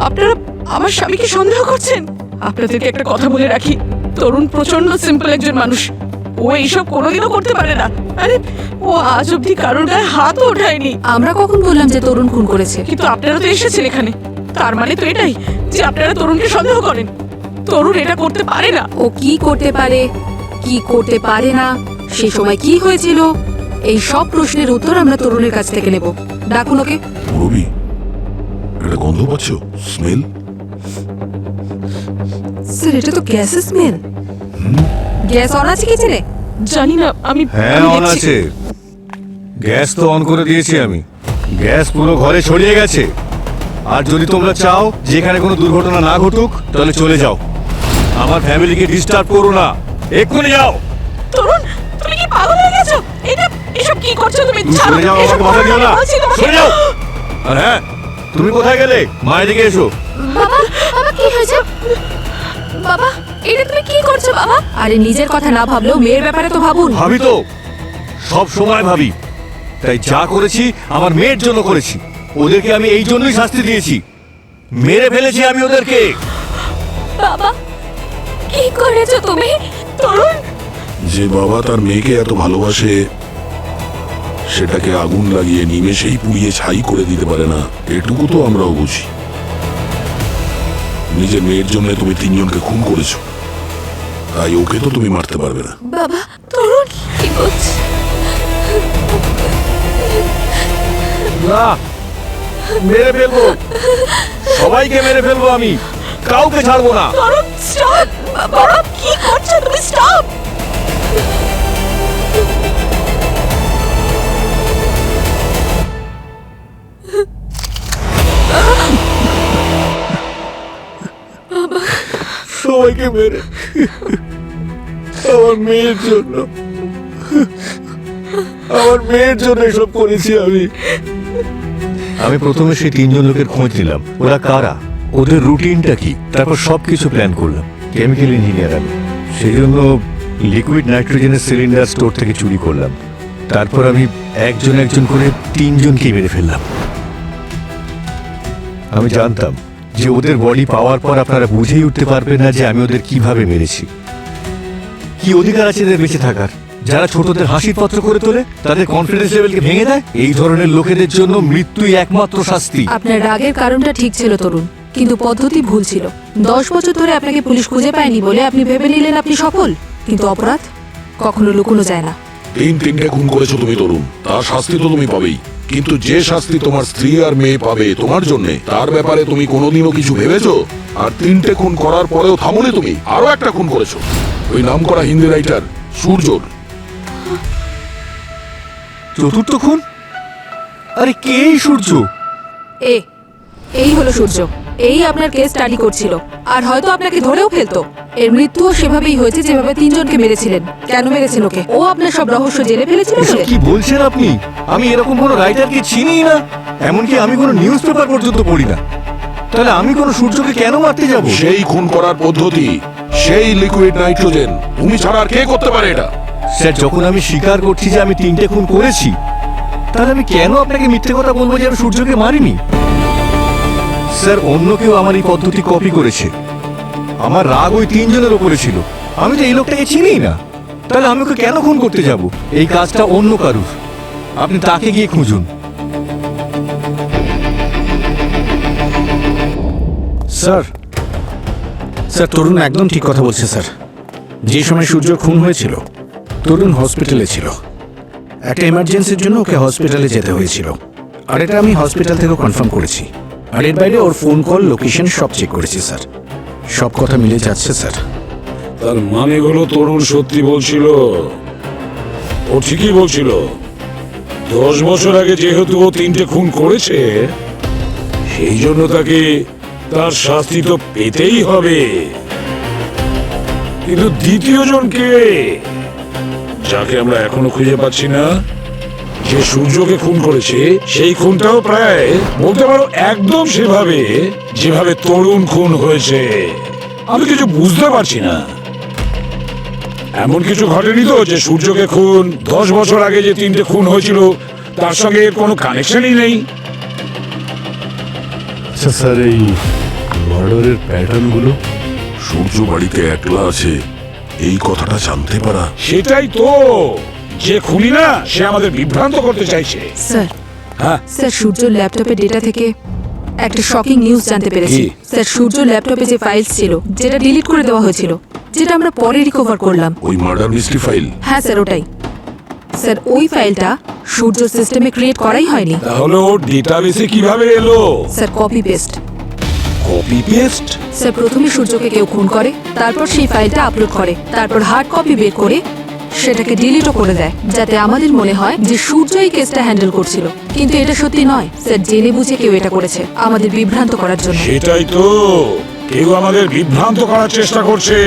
আপনারা আমার স্বামীকে সন্দেহ করছেন? আপনাদেরকে একটা কথা বলে রাখি, তরুণ প্রচন্ড সিম্পল একজন মানুষ। ও এইসব কোনোদিনও করতে পারে না। আরে, ও আজ অব্দি কারোর গায়ে হাতও ওঠায়নি। আমরা কখন বললাম যে তরুণ খুন করেছে? কিন্তু আপনারা তো এসেছেন এখানে, তার মানে তো এটাই যে আপনারা তরুণকে সন্দেহ করেন। তরুণ এটা করতে পারে না। ও কি করতে পারে, কি করতে পারে না, সেই সময় কি হয়েছিল, এই সব প্রশ্নের উত্তর আমরা তরুণের কাছ থেকে নেব। ডাকুন ওকে। রবি, একটা গন্ধ পাচ্ছ? স্মেল? স্যার, এটা তো গ্যাসের স্মেল। গ্যাস অন আছে কিচেনে? জানি না, আমি হ্যাঁ, আমি অন দেখছি। আছে। গ্যাস তো অন করে দিয়েছি আমি। গ্যাস পুরো ঘরে ছড়িয়ে গেছে। আর যদি তোমরা চাও যে এখানে কোনো দুর্ঘটনা না ঘটুক, তাহলে চলে যাও। আমার ফ্যামিলিকে ডিস্টার্ব করো না, এক্ষুনি যাও। তরুণ, তুমি কি পাগল হয়ে গেছো? এটা এসব কি করছো তুমি? তুমি ছাড়ো, চলে যাও, এসব আমাকে বাধা দিও না। বলছি তোমাকে। চলে যাও। আর হ্যাঁ, তুমি কোথায় গেলে? মায়ের দিকে এসো। বাবা, বাবা কি হয়েছে? বাবা, এটা তুমি কি করছো বাবা? আরে, নিজের কথা না ভাবলেও মেয়ের ব্যাপারে তো ভাবুন। ভাবি তো, সব সময় ভাবি। তাই যা করেছি আমার মেয়ের জন্য করেছি। ওদেরকে আমি এই জন্যই শাস্তি দিয়েছি। মেরে ফেলেছি আমি ওদেরকে। বাবা, কি করেছো তুমি? তরুণ, যে বাবা তার মেয়েকে এত ভালোবাসে, সেটাকে আগুন লাগিয়ে নিমেষেই পুড়িয়ে ছাই করে দিতে পারে না, এটুকু তো আমরাও বুঝি। নিজের মেয়ের জন্য তুমি তিনজনকে খুন করেছো, তাই ওকে তো তুমি মারতে পারবে না। বাবা, তরুণ কি করছে? না, মেরে ফেলবো, সবাইকে মেরে ফেলবো আমি, কাউকে ছাড়বো না। তরুণ, স্টপ! বাবা, কি করছো তুমি? স্টপ! সবাইকে মেরে আমার মেয়ের জন্য, আমার মেয়ের জন্য এসব করেছি আমি। আমি প্রথমে সেই তিনজন লোকের খোঁজ নিলাম, ওরা কারা, ওদের রুটিনটা কি, তারপর সবকিছু প্ল্যান করলাম। কেমিক্যাল ইঞ্জিনিয়ার আমি, সেই জন্য লিকুইড নাইট্রোজেনের সিলিন্ডার স্টোর থেকে চুরি করলাম। তারপর আমি একজন একজন করে তিনজনকে মেরে ফেললাম। আমি জানতাম যে ওদের বডি পাওয়ার পর আপনারা বুঝেই উঠতে পারবেন না যে আমি ওদের কিভাবে মেরেছি। কি অধিকার আছে এদের বেঁচে থাকার? যারা ছোটদের হাসির পাত্র করে তোলে, তাদের কনফিডেন্স লেভেলকে ভেঙে দেয়, এই ধরনের লোকেদের জন্য মৃত্যুই একমাত্র শাস্তি। আপনার রাগের কারণটা ঠিক ছিল তরুণ, কিন্তু পদ্ধতি ভুল ছিল। 10 বছর ধরে আপনাকে পুলিশ খুঁজে পায়নি বলে আপনি ভেবে নিলেন আপনি সফল, কিন্তু অপরাধ কখনো লুকোনো যায় না। তিনটে খুন করেছো তুমি তরুণ, তার শাস্তি তো তুমি পাবেই, কিন্তু যে শাস্তি তোমার স্ত্রী আর মেয়ে পাবে তোমার জন্য, তার ব্যাপারে তুমি কোনোদিনও কিছু ভেবেছো? আর 3টে খুন করার পরেও থামোনি তুমি, আরো একটা খুন করেছো ওই নামকরা হিন্দি রাইটার সূর্যর। চতুর্থ খুন? আরে কে এই সূর্য? এই হলো সূর্য। এই আপনার কেস স্টাডি করছিল আর হয়তো আপনাকে ধরেও ফেলতো। এর মৃত্যুও সেভাবেই হয়েছে যেভাবে তিনজনকে মেরেছিলেন। কেন মেরেছেন ওকে? ও আপনার সব রহস্য জেনে ফেলেছিল এসব বলে? কি বলছেন আপনি? আমি এরকম কোনো রাইটারকে চিনিই না, এমনকি আমি কোনো নিউজ পেপার পর্যন্ত পড়ি না। তাহলে আমি কোনো সূর্যকে কেন মারতে যাব? সেই খুন করার পদ্ধতি, সেই লিকুইড নাইট্রোজেন, তুমি ছাড়া আর কে করতে পারে এটা? স্যার, যখন আমি স্বীকার করছি যে আমি 3টে খুন করেছি, তাহলে আমি কেন আপনাকে মিথ্যে কথা বলবো যে আমি সূর্যকে মারিনি? স্যার, অন্য কেউ আমার এই পদ্ধতি কপি করেছে। আমার রাগ ওই 3জনের ওপরে ছিল। আমি তো এই লোকটাকে চিনিই না, তাহলে আমি ওকে কেন খুন করতে যাব? এই কাজটা অন্য কারুর, আপনি তাকে গিয়ে খুঁজুন। স্যার, তরুণ একদম ঠিক কথা বলছে স্যার। যে সময় সূর্য খুন হয়েছিল তরুণ হসপিটালে ছিল। একটা এমার্জেন্সির জন্য ওকে হসপিটালে যেতে হয়েছিল, আর এটা আমি হসপিটাল থেকেও কনফার্ম করেছি। আর এর বাইরে ওর ফোন কল, লোকেশন সব চেক করেছি স্যার। সব কথা মিলে যাচ্ছে স্যার। তার মানে হলো তরুণ সত্যি বলছিল, ও ঠিকই বলছিল। 10 বছর আগে যেহেতু ও 3টে খুন করেছে, সেই জন্য তাকে তার শাস্তি তো পেতেই হবে। কিন্তু দ্বিতীয় জনকে, যাকে আমরা এখনো খুঁজে পাচ্ছি না, যে সূর্যকে খুন করেছে, সেই খুনটাও প্রায় বলতে পারো একদম সেভাবে যেভাবে তরুণ খুন হয়েছে। আমি কিছু বুঝতে পারছি না। এমন কিছু ঘটেনি তো যে সূর্যকে খুন 10 বছর আগে যে 3টে খুন হয়েছিল তার সঙ্গে এর কোনো কানেকশনই নেই? আচ্ছা স্যার, এই মার্ডারের প্যাটার্নগুলো? সূর্য বাড়িতে একলা আছে, এই কথাটা জানতে পারা। সেটাই তো, যে খুনি না সে আমাদের বিভ্রান্ত করতে চাইছে। স্যার, হ্যাঁ, স্যার, সূর্যর ল্যাপটপের ডেটা থেকে একটা শকিং নিউজ জানতে পেরেছি। কি? স্যার, সূর্যর ল্যাপটপে যে ফাইলস ছিল যেটা ডিলিট করে দেওয়া হয়েছিল, যেটা আমরা পরে রিকভার করলাম। ওই মার্ডার মিস্ট্রি ফাইল? হ্যাঁ স্যার, ওটাই। স্যার, ওই ফাইলটা সূর্য সিস্টেমে ক্রিয়েট করাই হয়নি। তাহলে ও ডেটাবেসে কিভাবে এলো? Sir, copy paste. Copy paste? Sir, প্রথমে সূর্যকে কেউ খুন করে, তারপর সেই ফাইলটা আপলোড করে, তারপর হার্ড কপি বের করে সেটাকে ডিলিটও করে দেয়, যাতে আমাদের মনে হয় যে সূর্য এই কেসটা হ্যান্ডেল করছিল। কিন্তু এটা সত্যি নয় স্যার, জেনে বুঝে কেউ এটা করেছে আমাদের বিভ্রান্ত করার জন্য। সেটাই তো, কেউ আমাদের বিভ্রান্ত করার চেষ্টা করছে।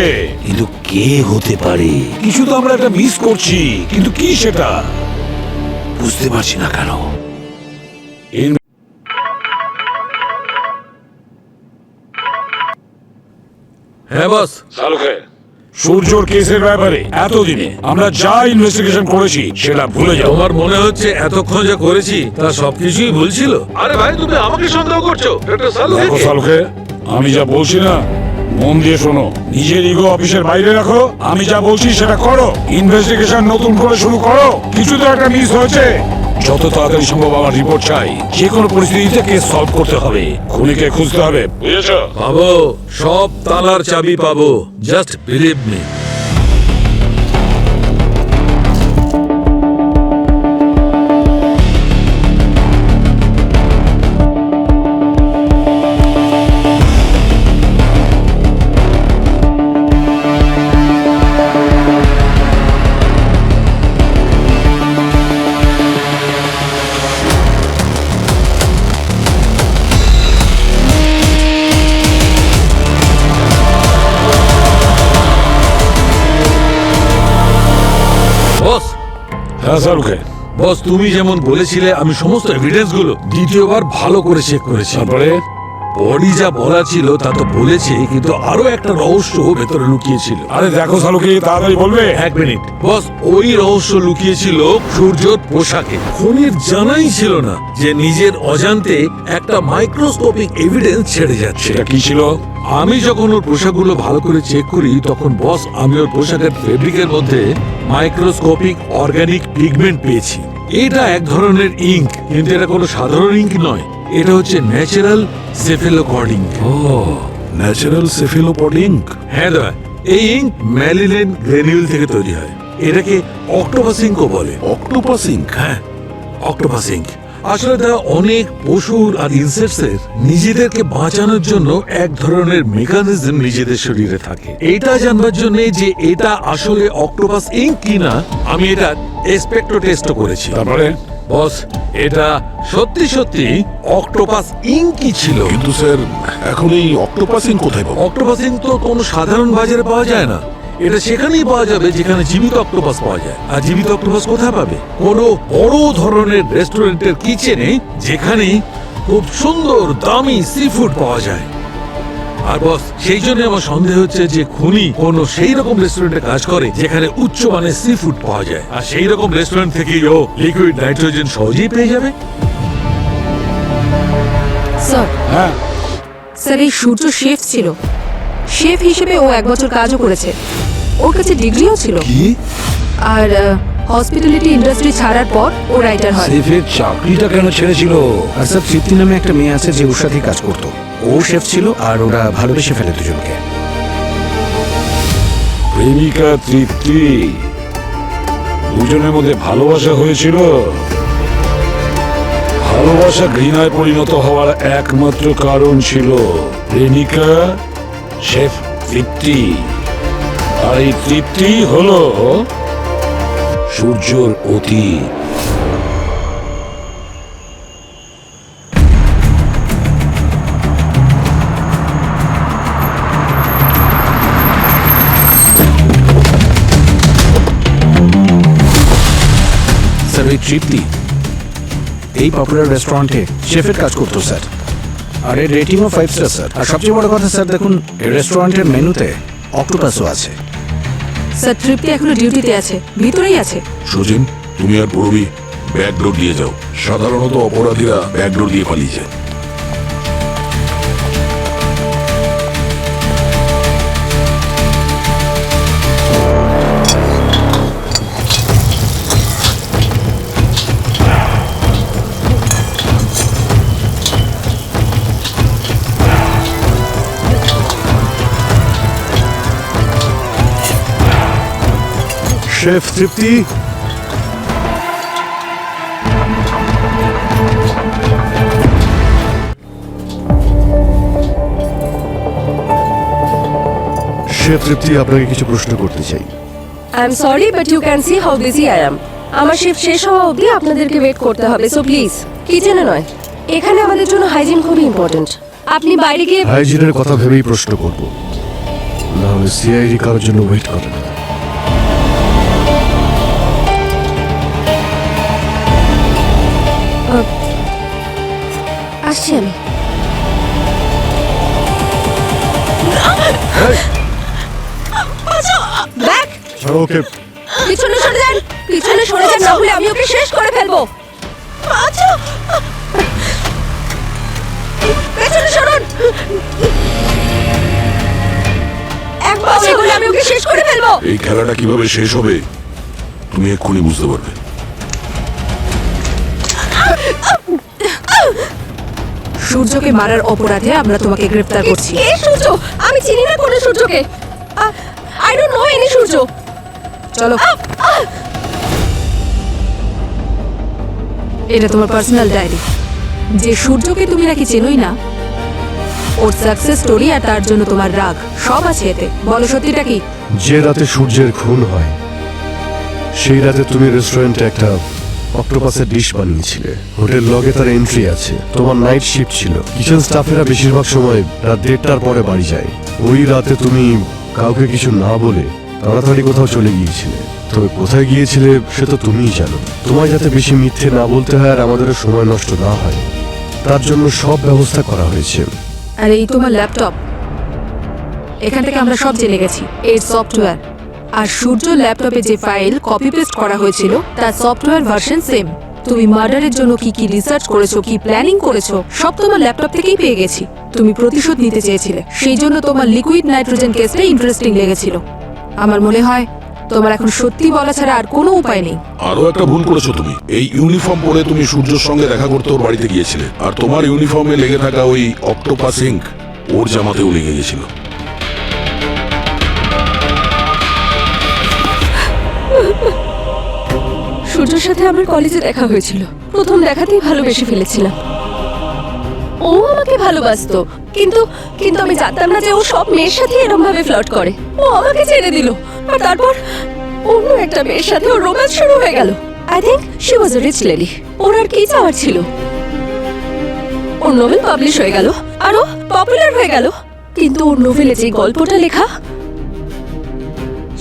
কিন্তু কে হতে পারে? কিছু তো আমরা একটা মিস করছি, কিন্তু কি সেটা বুঝতে পারছি না কেন। হ্যাঁ বস। শালুকে, সূর্যর কেসের ব্যাপারে এতদিনে আমরা যা ইনভেস্টিগেশন করেছি সেটা ভুলে যাও। তোমার মনে হচ্ছে এতক্ষণ যা করেছি তা সবকিছুই ভুল ছিল? আরে ভাই, তুমি আমাকে সন্দেহ করছো? দেখো শালুকে, আমি যা বলছি না, মন দিয়ে শোনো। নিজের ইগো অফিসের বাইরে রাখো, আমি যা বলছি সেটা করো। ইনভেস্টিগেশন নতুন করে শুরু করো। কিছু তো একটা মিস হয়েছে। যত তাড়াতাড়ি সম্ভব আমার রিপোর্ট চাই। যে কোনো পরিস্থিতিতে কেস সলভ করতে হবে, খুনিকে খুঁজতে হবে, বুঝেছো? পাবো, সব তালার চাবি পাবো, জাস্ট বিলিভ মি। বস, হ্যাঁ শালুকে। বস, তুমি যেমন বলেছিলে আমি সমস্ত এভিডেন্স গুলো দ্বিতীয়বার ভালো করে চেক করেছি। তারপরে বডি যা বলা ছিল তা তো বলেছে, কিন্তু আরো একটা রহস্য ভেতরে লুকিয়েছিল। আরে দেখো শালুকে, তাড়াতাড়ি বলবে। 1 মিনিট বস। ওই রহস্য লুকিয়েছিল সূর্যর পোশাকে। খুনির জানাই ছিল না যে নিজের অজান্তে একটা মাইক্রোস্কোপিক এভিডেন্স ছেড়ে যাচ্ছে। সেটা কি ছিল? আমি যখন ওর পোশাকগুলো ভালো করে চেক করি তখন বস আমি ওর পোশাকের ফেব্রিকের মধ্যে মাইক্রোস্কোপিক অর্গানিক পিগমেন্ট পেয়েছি। এটা এক ধরনের ইঙ্ক, কিন্তু এটা কোনো সাধারণ ইঙ্ক নয়। এটা হচ্ছে ন্যাচারাল সেফেলোকড ইঙ্ক। ও, ন্যাচারাল সেফেলোপড ইঙ্ক। হ্যাঁ দাদা, এই ইঙ্ক ম্যালিলেন গ্রেনিউল থেকে তৈরি হয়। এটাকে অক্টোপাস ইঙ্কও বলে। Octopus ink? হ্যাঁ, অক্টোপাস ইঙ্ক। আসলে তারা অনেক পশুর আর ইনসেক্টসের নিজেদেরকে বাঁচানোর জন্য এক ধরনের মেকানিজম নিজেদের শরীরে থাকে। এটা জানবার জন্য যে এটা আসলে অক্টোপাস ইঙ্ক কিনা আমি এটা এক্সপেক্টো টেস্ট করেছি। তারপরে বস, এটা সত্যি সত্যি অক্টোপাস ইঙ্কই ছিল। কিন্তু স্যার এখন এই অক্টোপাসিং কোথায় পাবো? অক্টোপাস ইঙ্ক তো কোনো সাধারণ বাজারে পাওয়া যায় না। এটা সেখানেই পাওয়া যাবে যেখানে জীবিত অক্টোপাস পাওয়া যায়। আর জীবিত অক্টোপাস কোথায় পাবে? কোনো বড় ধরনের রেস্টুরেন্টের কিচেনে, যেখানে খুব সুন্দর দামি সি ফুড পাওয়া যায়। আর বস, সেই জন্য আমার সন্দেহ হচ্ছে যে খুনি কোনো সেই রকম রেস্টুরেন্টে কাজ করে যেখানে উচ্চ মানের সি ফুড পাওয়া যায়। আর সেই রকম রেস্টুরেন্ট থেকেই ও লিকুইড নাইট্রোজেন সহজেই পেয়ে যাবে। স্যার, হ্যাঁ, স্যার এই সূর্য শেফ ছিল। শেফ হিসেবে ও 1 বছর কাজও করেছে। ওর কাছে ডিগ্রিও ছিল। কি? আর হসপিটালিটি ইন্ডাস্ট্রি ছাড়ার পর ও রাইটার হয়। সেফের চাকরিটা কেন ছেড়েছিল? আর স্যার তৃপ্তি নামে একটা মেয়ে আছে যে ওর সাথেই কাজ করতো। ও শেফ ছিল আর ওরা ভালোবেসে ফেলে দুজনকে। প্রেমিকা তৃপ্তি, দুজনের মধ্যে ভালোবাসা হয়েছিল। ভালোবাসা ঘৃণায় পরিণত হওয়ার একমাত্র কারণ ছিল প্রেমিকা শেফ তৃপ্তি। আর এই তৃপ্তি হলো সূর্যর অতীত। স্যার ওই তৃপ্তি এই পপুলার রেস্টুরেন্টে শেফের কাজ করতো স্যার। আর এর রেটিংও 5 স্টার স্যার। আর সবচেয়ে বড় কথা স্যার, দেখুন এই রেস্টুরেন্টের মেনুতে অক্টোপাসও আছে। স্যার তৃপ্তি এখনো ডিউটিতে আছে, ভিতরেই আছে। সজিন, তুমি আর পূরবী ব্যাকডোর দিয়ে যাও। সাধারণত অপরাধীরা ব্যাকডোর দিয়ে পালিয়ে যায়। শেফ তৃপ্তি, শেফ তৃপ্তি, আপনাকে কিছু প্রশ্ন করতে চাই। I am sorry but you can see how busy I am. আমার শিফট শেষ হওয়া অবধি আপনাদেরকে ওয়েট করতে হবে, সো প্লিজ। কিচেনে নয়, এখানে আমাদের জন্য হাইজিন খুবই ইম্পর্টেন্ট। আপনি বাইরে গিয়ে হাইজিনের কথা ভেবেই প্রশ্ন করব, না হলে সিআইডি কারোর জন্য ওয়েট করে না। আসছি আমি। ব্যাক, ছাড়ো ওকে। পিছনে সরে যান, পিছনে সরে যান, না হলে আমি ওকে শেষ করে ফেলবো। আচ্ছা, পেছনে সরুন। একবার এগুলো আমি ওকে শেষ করে ফেলবো। এই খেলাটা কিভাবে শেষ হবে তুমি এক্ষুনি বুঝতে পারবে। সূর্যকে মারার অপরাধে আমরা তোমাকে গ্রেফতার করছি। কে সূর্য? আমি চিনি না কোনো সূর্যকে। আই ডোন্ট নো এনি সূর্য। চলো, এটা তোমার পার্সোনাল ডায়েরি। যে সূর্যকে তুমি নাকি চেনোই না, ওর সাকসেস স্টোরি আর তার জন্য তোমার রাগ সব আছে এতে। বলো সত্যিটা কি? যে রাতে সূর্যের খুন হয় সেই রাতে তুমি রেস্টুরেন্টে একটা অক্টোপাসের ডিশ বানিয়েছিলে। হোটেল লগে তার এন্ট্রি আছে। তোমার নাইট শিফট ছিল। কিচেন স্টাফেরা বেশিরভাগ সময় রাত 1:30টার পরে বাড়ি যায়। ওই রাতে তুমি কাউকে কিছু না বলে তাড়াতাড়ি কোথাও চলে গিয়েছিলে। তবে কোথায় গিয়েছিলে সে তো তুমিই জানো। তোমায় যাতে বেশি মিথ্যে না বলতে হয় আর আমাদেরও সময় নষ্ট না হয়, তার জন্য সব ব্যবস্থা করা হয়েছে। আর এই তোমার ল্যাপটপ, এখান থেকে আমরা সব জেনে গেছি এর সফটওয়্যার। আর সূর্য ল্যাপটপে যে ফাইল কপি পেস্ট করা হয়েছিল তার সফটওয়্যার ভার্সন সেম। তুমি মার্ডারের জন্য কি কি রিসার্চ করেছো, কি প্ল্যানিং করেছো, সব তোমার ল্যাপটপ থেকেই পেয়ে গেছি। তুমি প্রতিশোধ নিতে চেয়েছিলে, সেই জন্য তোমার লিকুইড নাইট্রোজেন কেসটা ইন্টারেস্টিং লেগেছিল। আমার মনে হয় তোমার এখন সত্যি বলা ছাড়া আর কোনো উপায় নেই। আরো একটা ভুল করেছো তুমি। এই ইউনিফর্ম পরে তুমি সূর্যর সঙ্গে দেখা করতে ওর বাড়িতে গিয়েছিলে, আর তোমার ইউনিফর্মে লেগে থাকা ওই অক্টোপাস ইঙ্ক ওর জামাতেও লেগে গেছিল। সূর্যের সাথে আমার কলেজে দেখা হয়েছিল। প্রথম দেখাতেই ভালোবেসে ফেলেছিলাম। ও আমাকে ভালোবাসতো, কিন্তু কিন্তু আমি জানতাম না যে ও সব মেয়ের সাথে এরকম ভাবে ফ্লার্ট করে। ও আমাকে ছেড়ে দিল, আর তারপর অন্য একটা মেয়ের সাথে ওর রোম্যান্স শুরু হয়ে গেল। I think she was a rich lady. ওর আর কি চাওয়ার ছিল? ওর নোভেল পাবলিশ হয়ে গেল, আরো পপুলার হয়ে গেল, কিন্তু ওর নোভেলে যে গল্পটা লেখা,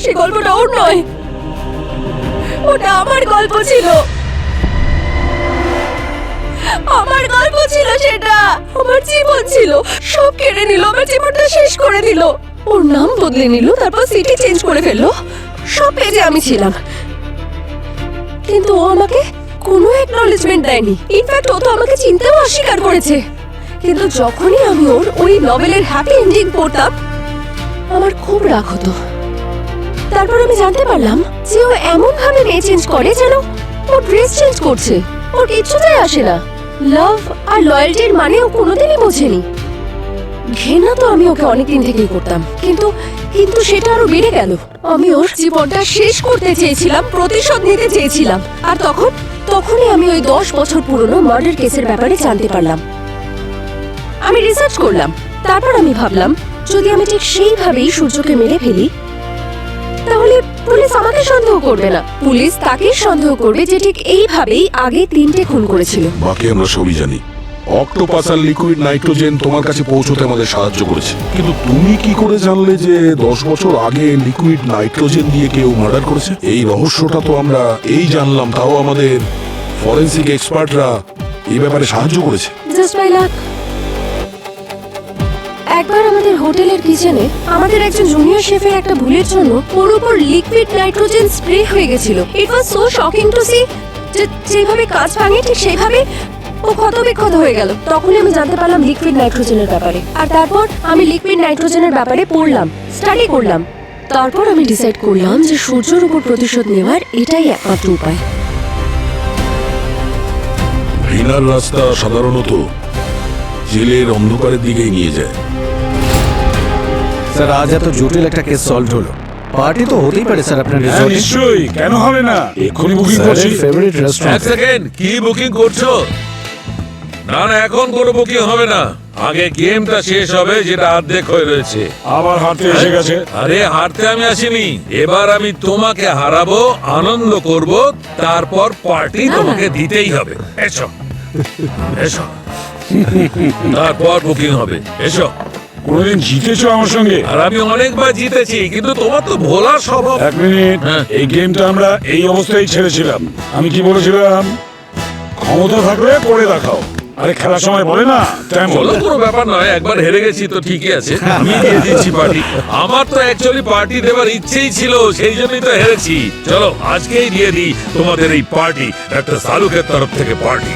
সে গল্পটা ওর নয়, ওটা আমার গল্প ছিল। আমার গল্প ছিল সেটা, আমার জীবন ছিল, সব কেড়ে নিল, আমার জীবনটা শেষ করে দিল। ওর নাম বদলে নিল, তারপর সিটি চেঞ্জ করে ফেললো, সব পেজে আমি ছিলাম। কিন্তু ও আমাকে কোনো অ্যাকনলেজমেন্ট দেয়নি, ইনফ্যাক্ট ও তো আমাকে চিনতেও অস্বীকার করেছে। কিন্তু যখনই আমি ওর ওই নভেলের হ্যাপি এন্ডিং পড়তাম, আমার খুব রাগ হতো। তারপর আমি জানতে পারলাম যে ও এমন ভাবে মেয়ে চেঞ্জ করে যেন ও ড্রেস চেঞ্জ করছে, ওর কিচ্ছু যায় আসে না। লাভ আর লয়্যালটির মানে ও কোনোদিনই বোঝেনি। ঘৃণা তো আমি ওকে অনেকদিন থেকেই করতাম, কিন্তু কিন্তু সেটা আরো বেড়ে গেল। আমি ওর জীবনটা শেষ করতে চেয়েছিলাম, প্রতিশোধ নিতে চেয়েছিলাম। আর তখনই আমি ওই 10 বছর পুরনো মার্ডার কেসের ব্যাপারে জানতে পারলাম। আমি রিসার্চ করলাম, তারপর আমি ভাবলাম যদি আমি ঠিক সেইভাবেই সূর্যকে মেরে ফেলি, তাহলে পুলিশ আমাকে সন্দেহ করবে না, পুলিশ তাকে সন্দেহ করবে যে ঠিক এইভাবেই আগে 3টে খুন করেছিল। বাকি আমরা সবই জানি। অক্টোপাস আর লিকুইড নাইট্রোজেন তোমার কাছে পৌঁছতে আমাদের সাহায্য করেছে, কিন্তু তুমি কি করে জানলে যে 10 বছর আগে লিকুইড নাইট্রোজেন দিয়ে কেউ মার্ডার করেছে? এই রহস্যটা তো আমরা এই জানলাম, তাও আমাদের ফরেনসিক এক্সপার্টরা এই ব্যাপারে সাহায্য করেছে। Just by luck. একবার আমাদের হোটেলের কিচেনে আমাদের একজন জুনিয়র শেফের একটা ভুলের জন্য ওর উপর লিকুইড নাইট্রোজেন স্প্রে হয়ে গেছিল। It was so shocking to see, যেভাবে কাঁচ ভাঙে ঠিক সেইভাবে ও ক্ষতবিক্ষত হয়ে গেল। তখনই আমি জানতে পারলাম লিকুইড নাইট্রোজেনের ব্যাপারে। আর তারপর আমি লিকুইড নাইট্রোজেনের ব্যাপারে পড়লাম, স্টাডি করলাম। তারপর আমি ডিসাইড করলাম যে সূর্যের উপর প্রতিশোধ নেওয়ার এটাই একমাত্র উপায়। ঘৃণার রাস্তা সাধারণত জেলের অন্ধকারের দিকেই নিয়ে যায়। স্যার আজ এত জটিল একটা কেস সলভ হলো, পার্টি তো হতেই পারে স্যার আপনার হ্যাঁ, রিসর্টে। নিশ্চয়ই, কেন হবে না? এক্ষুনি বুকিং করছি। ফেভারিট এক রেস্টুরেন্ট। সেকেন্ড, কি বুকিং করছো? না না, এখন কোনো বুকিং হবে না, আগে গেমটা শেষ হবে যেটা অর্ধেক হয়ে রয়েছে। আবার হাতে এসে গেছে। আরে হারতে আমি আসিনি, এবার আমি তোমাকে হারাবো, আনন্দ করব, তারপর পার্টি তোমাকে দিতেই হবে। এসো এসো, তারপর বুকিং হবে। এসো। কোনোদিন জিতেছো আমার সঙ্গে? আর আমি অনেকবার জিতেছি, কিন্তু তোমার তো ভোলার স্বভাব। 1 মিনিট, হ্যাঁ। এই গেমটা আমরা এই অবস্থায় ছেড়েছিলাম। আমি কি বলেছিলাম? ক্ষমতা থাকলে করে দেখাও। আরে খেলার সময় বলে না তেমন। চলো, কোনো ব্যাপার নয়, একবার হেরে গেছি তো ঠিকই আছে, আমি দিয়ে দিচ্ছি পার্টি। আমার তো অ্যাকচুয়ালি পার্টি দেওয়ার ইচ্ছেই ছিল, সেই জন্যই তো হেরেছি। চলো আজকেই দিয়ে দিই তোমাদের এই পার্টি, একটা শাহরুখের তরফ থেকে পার্টি।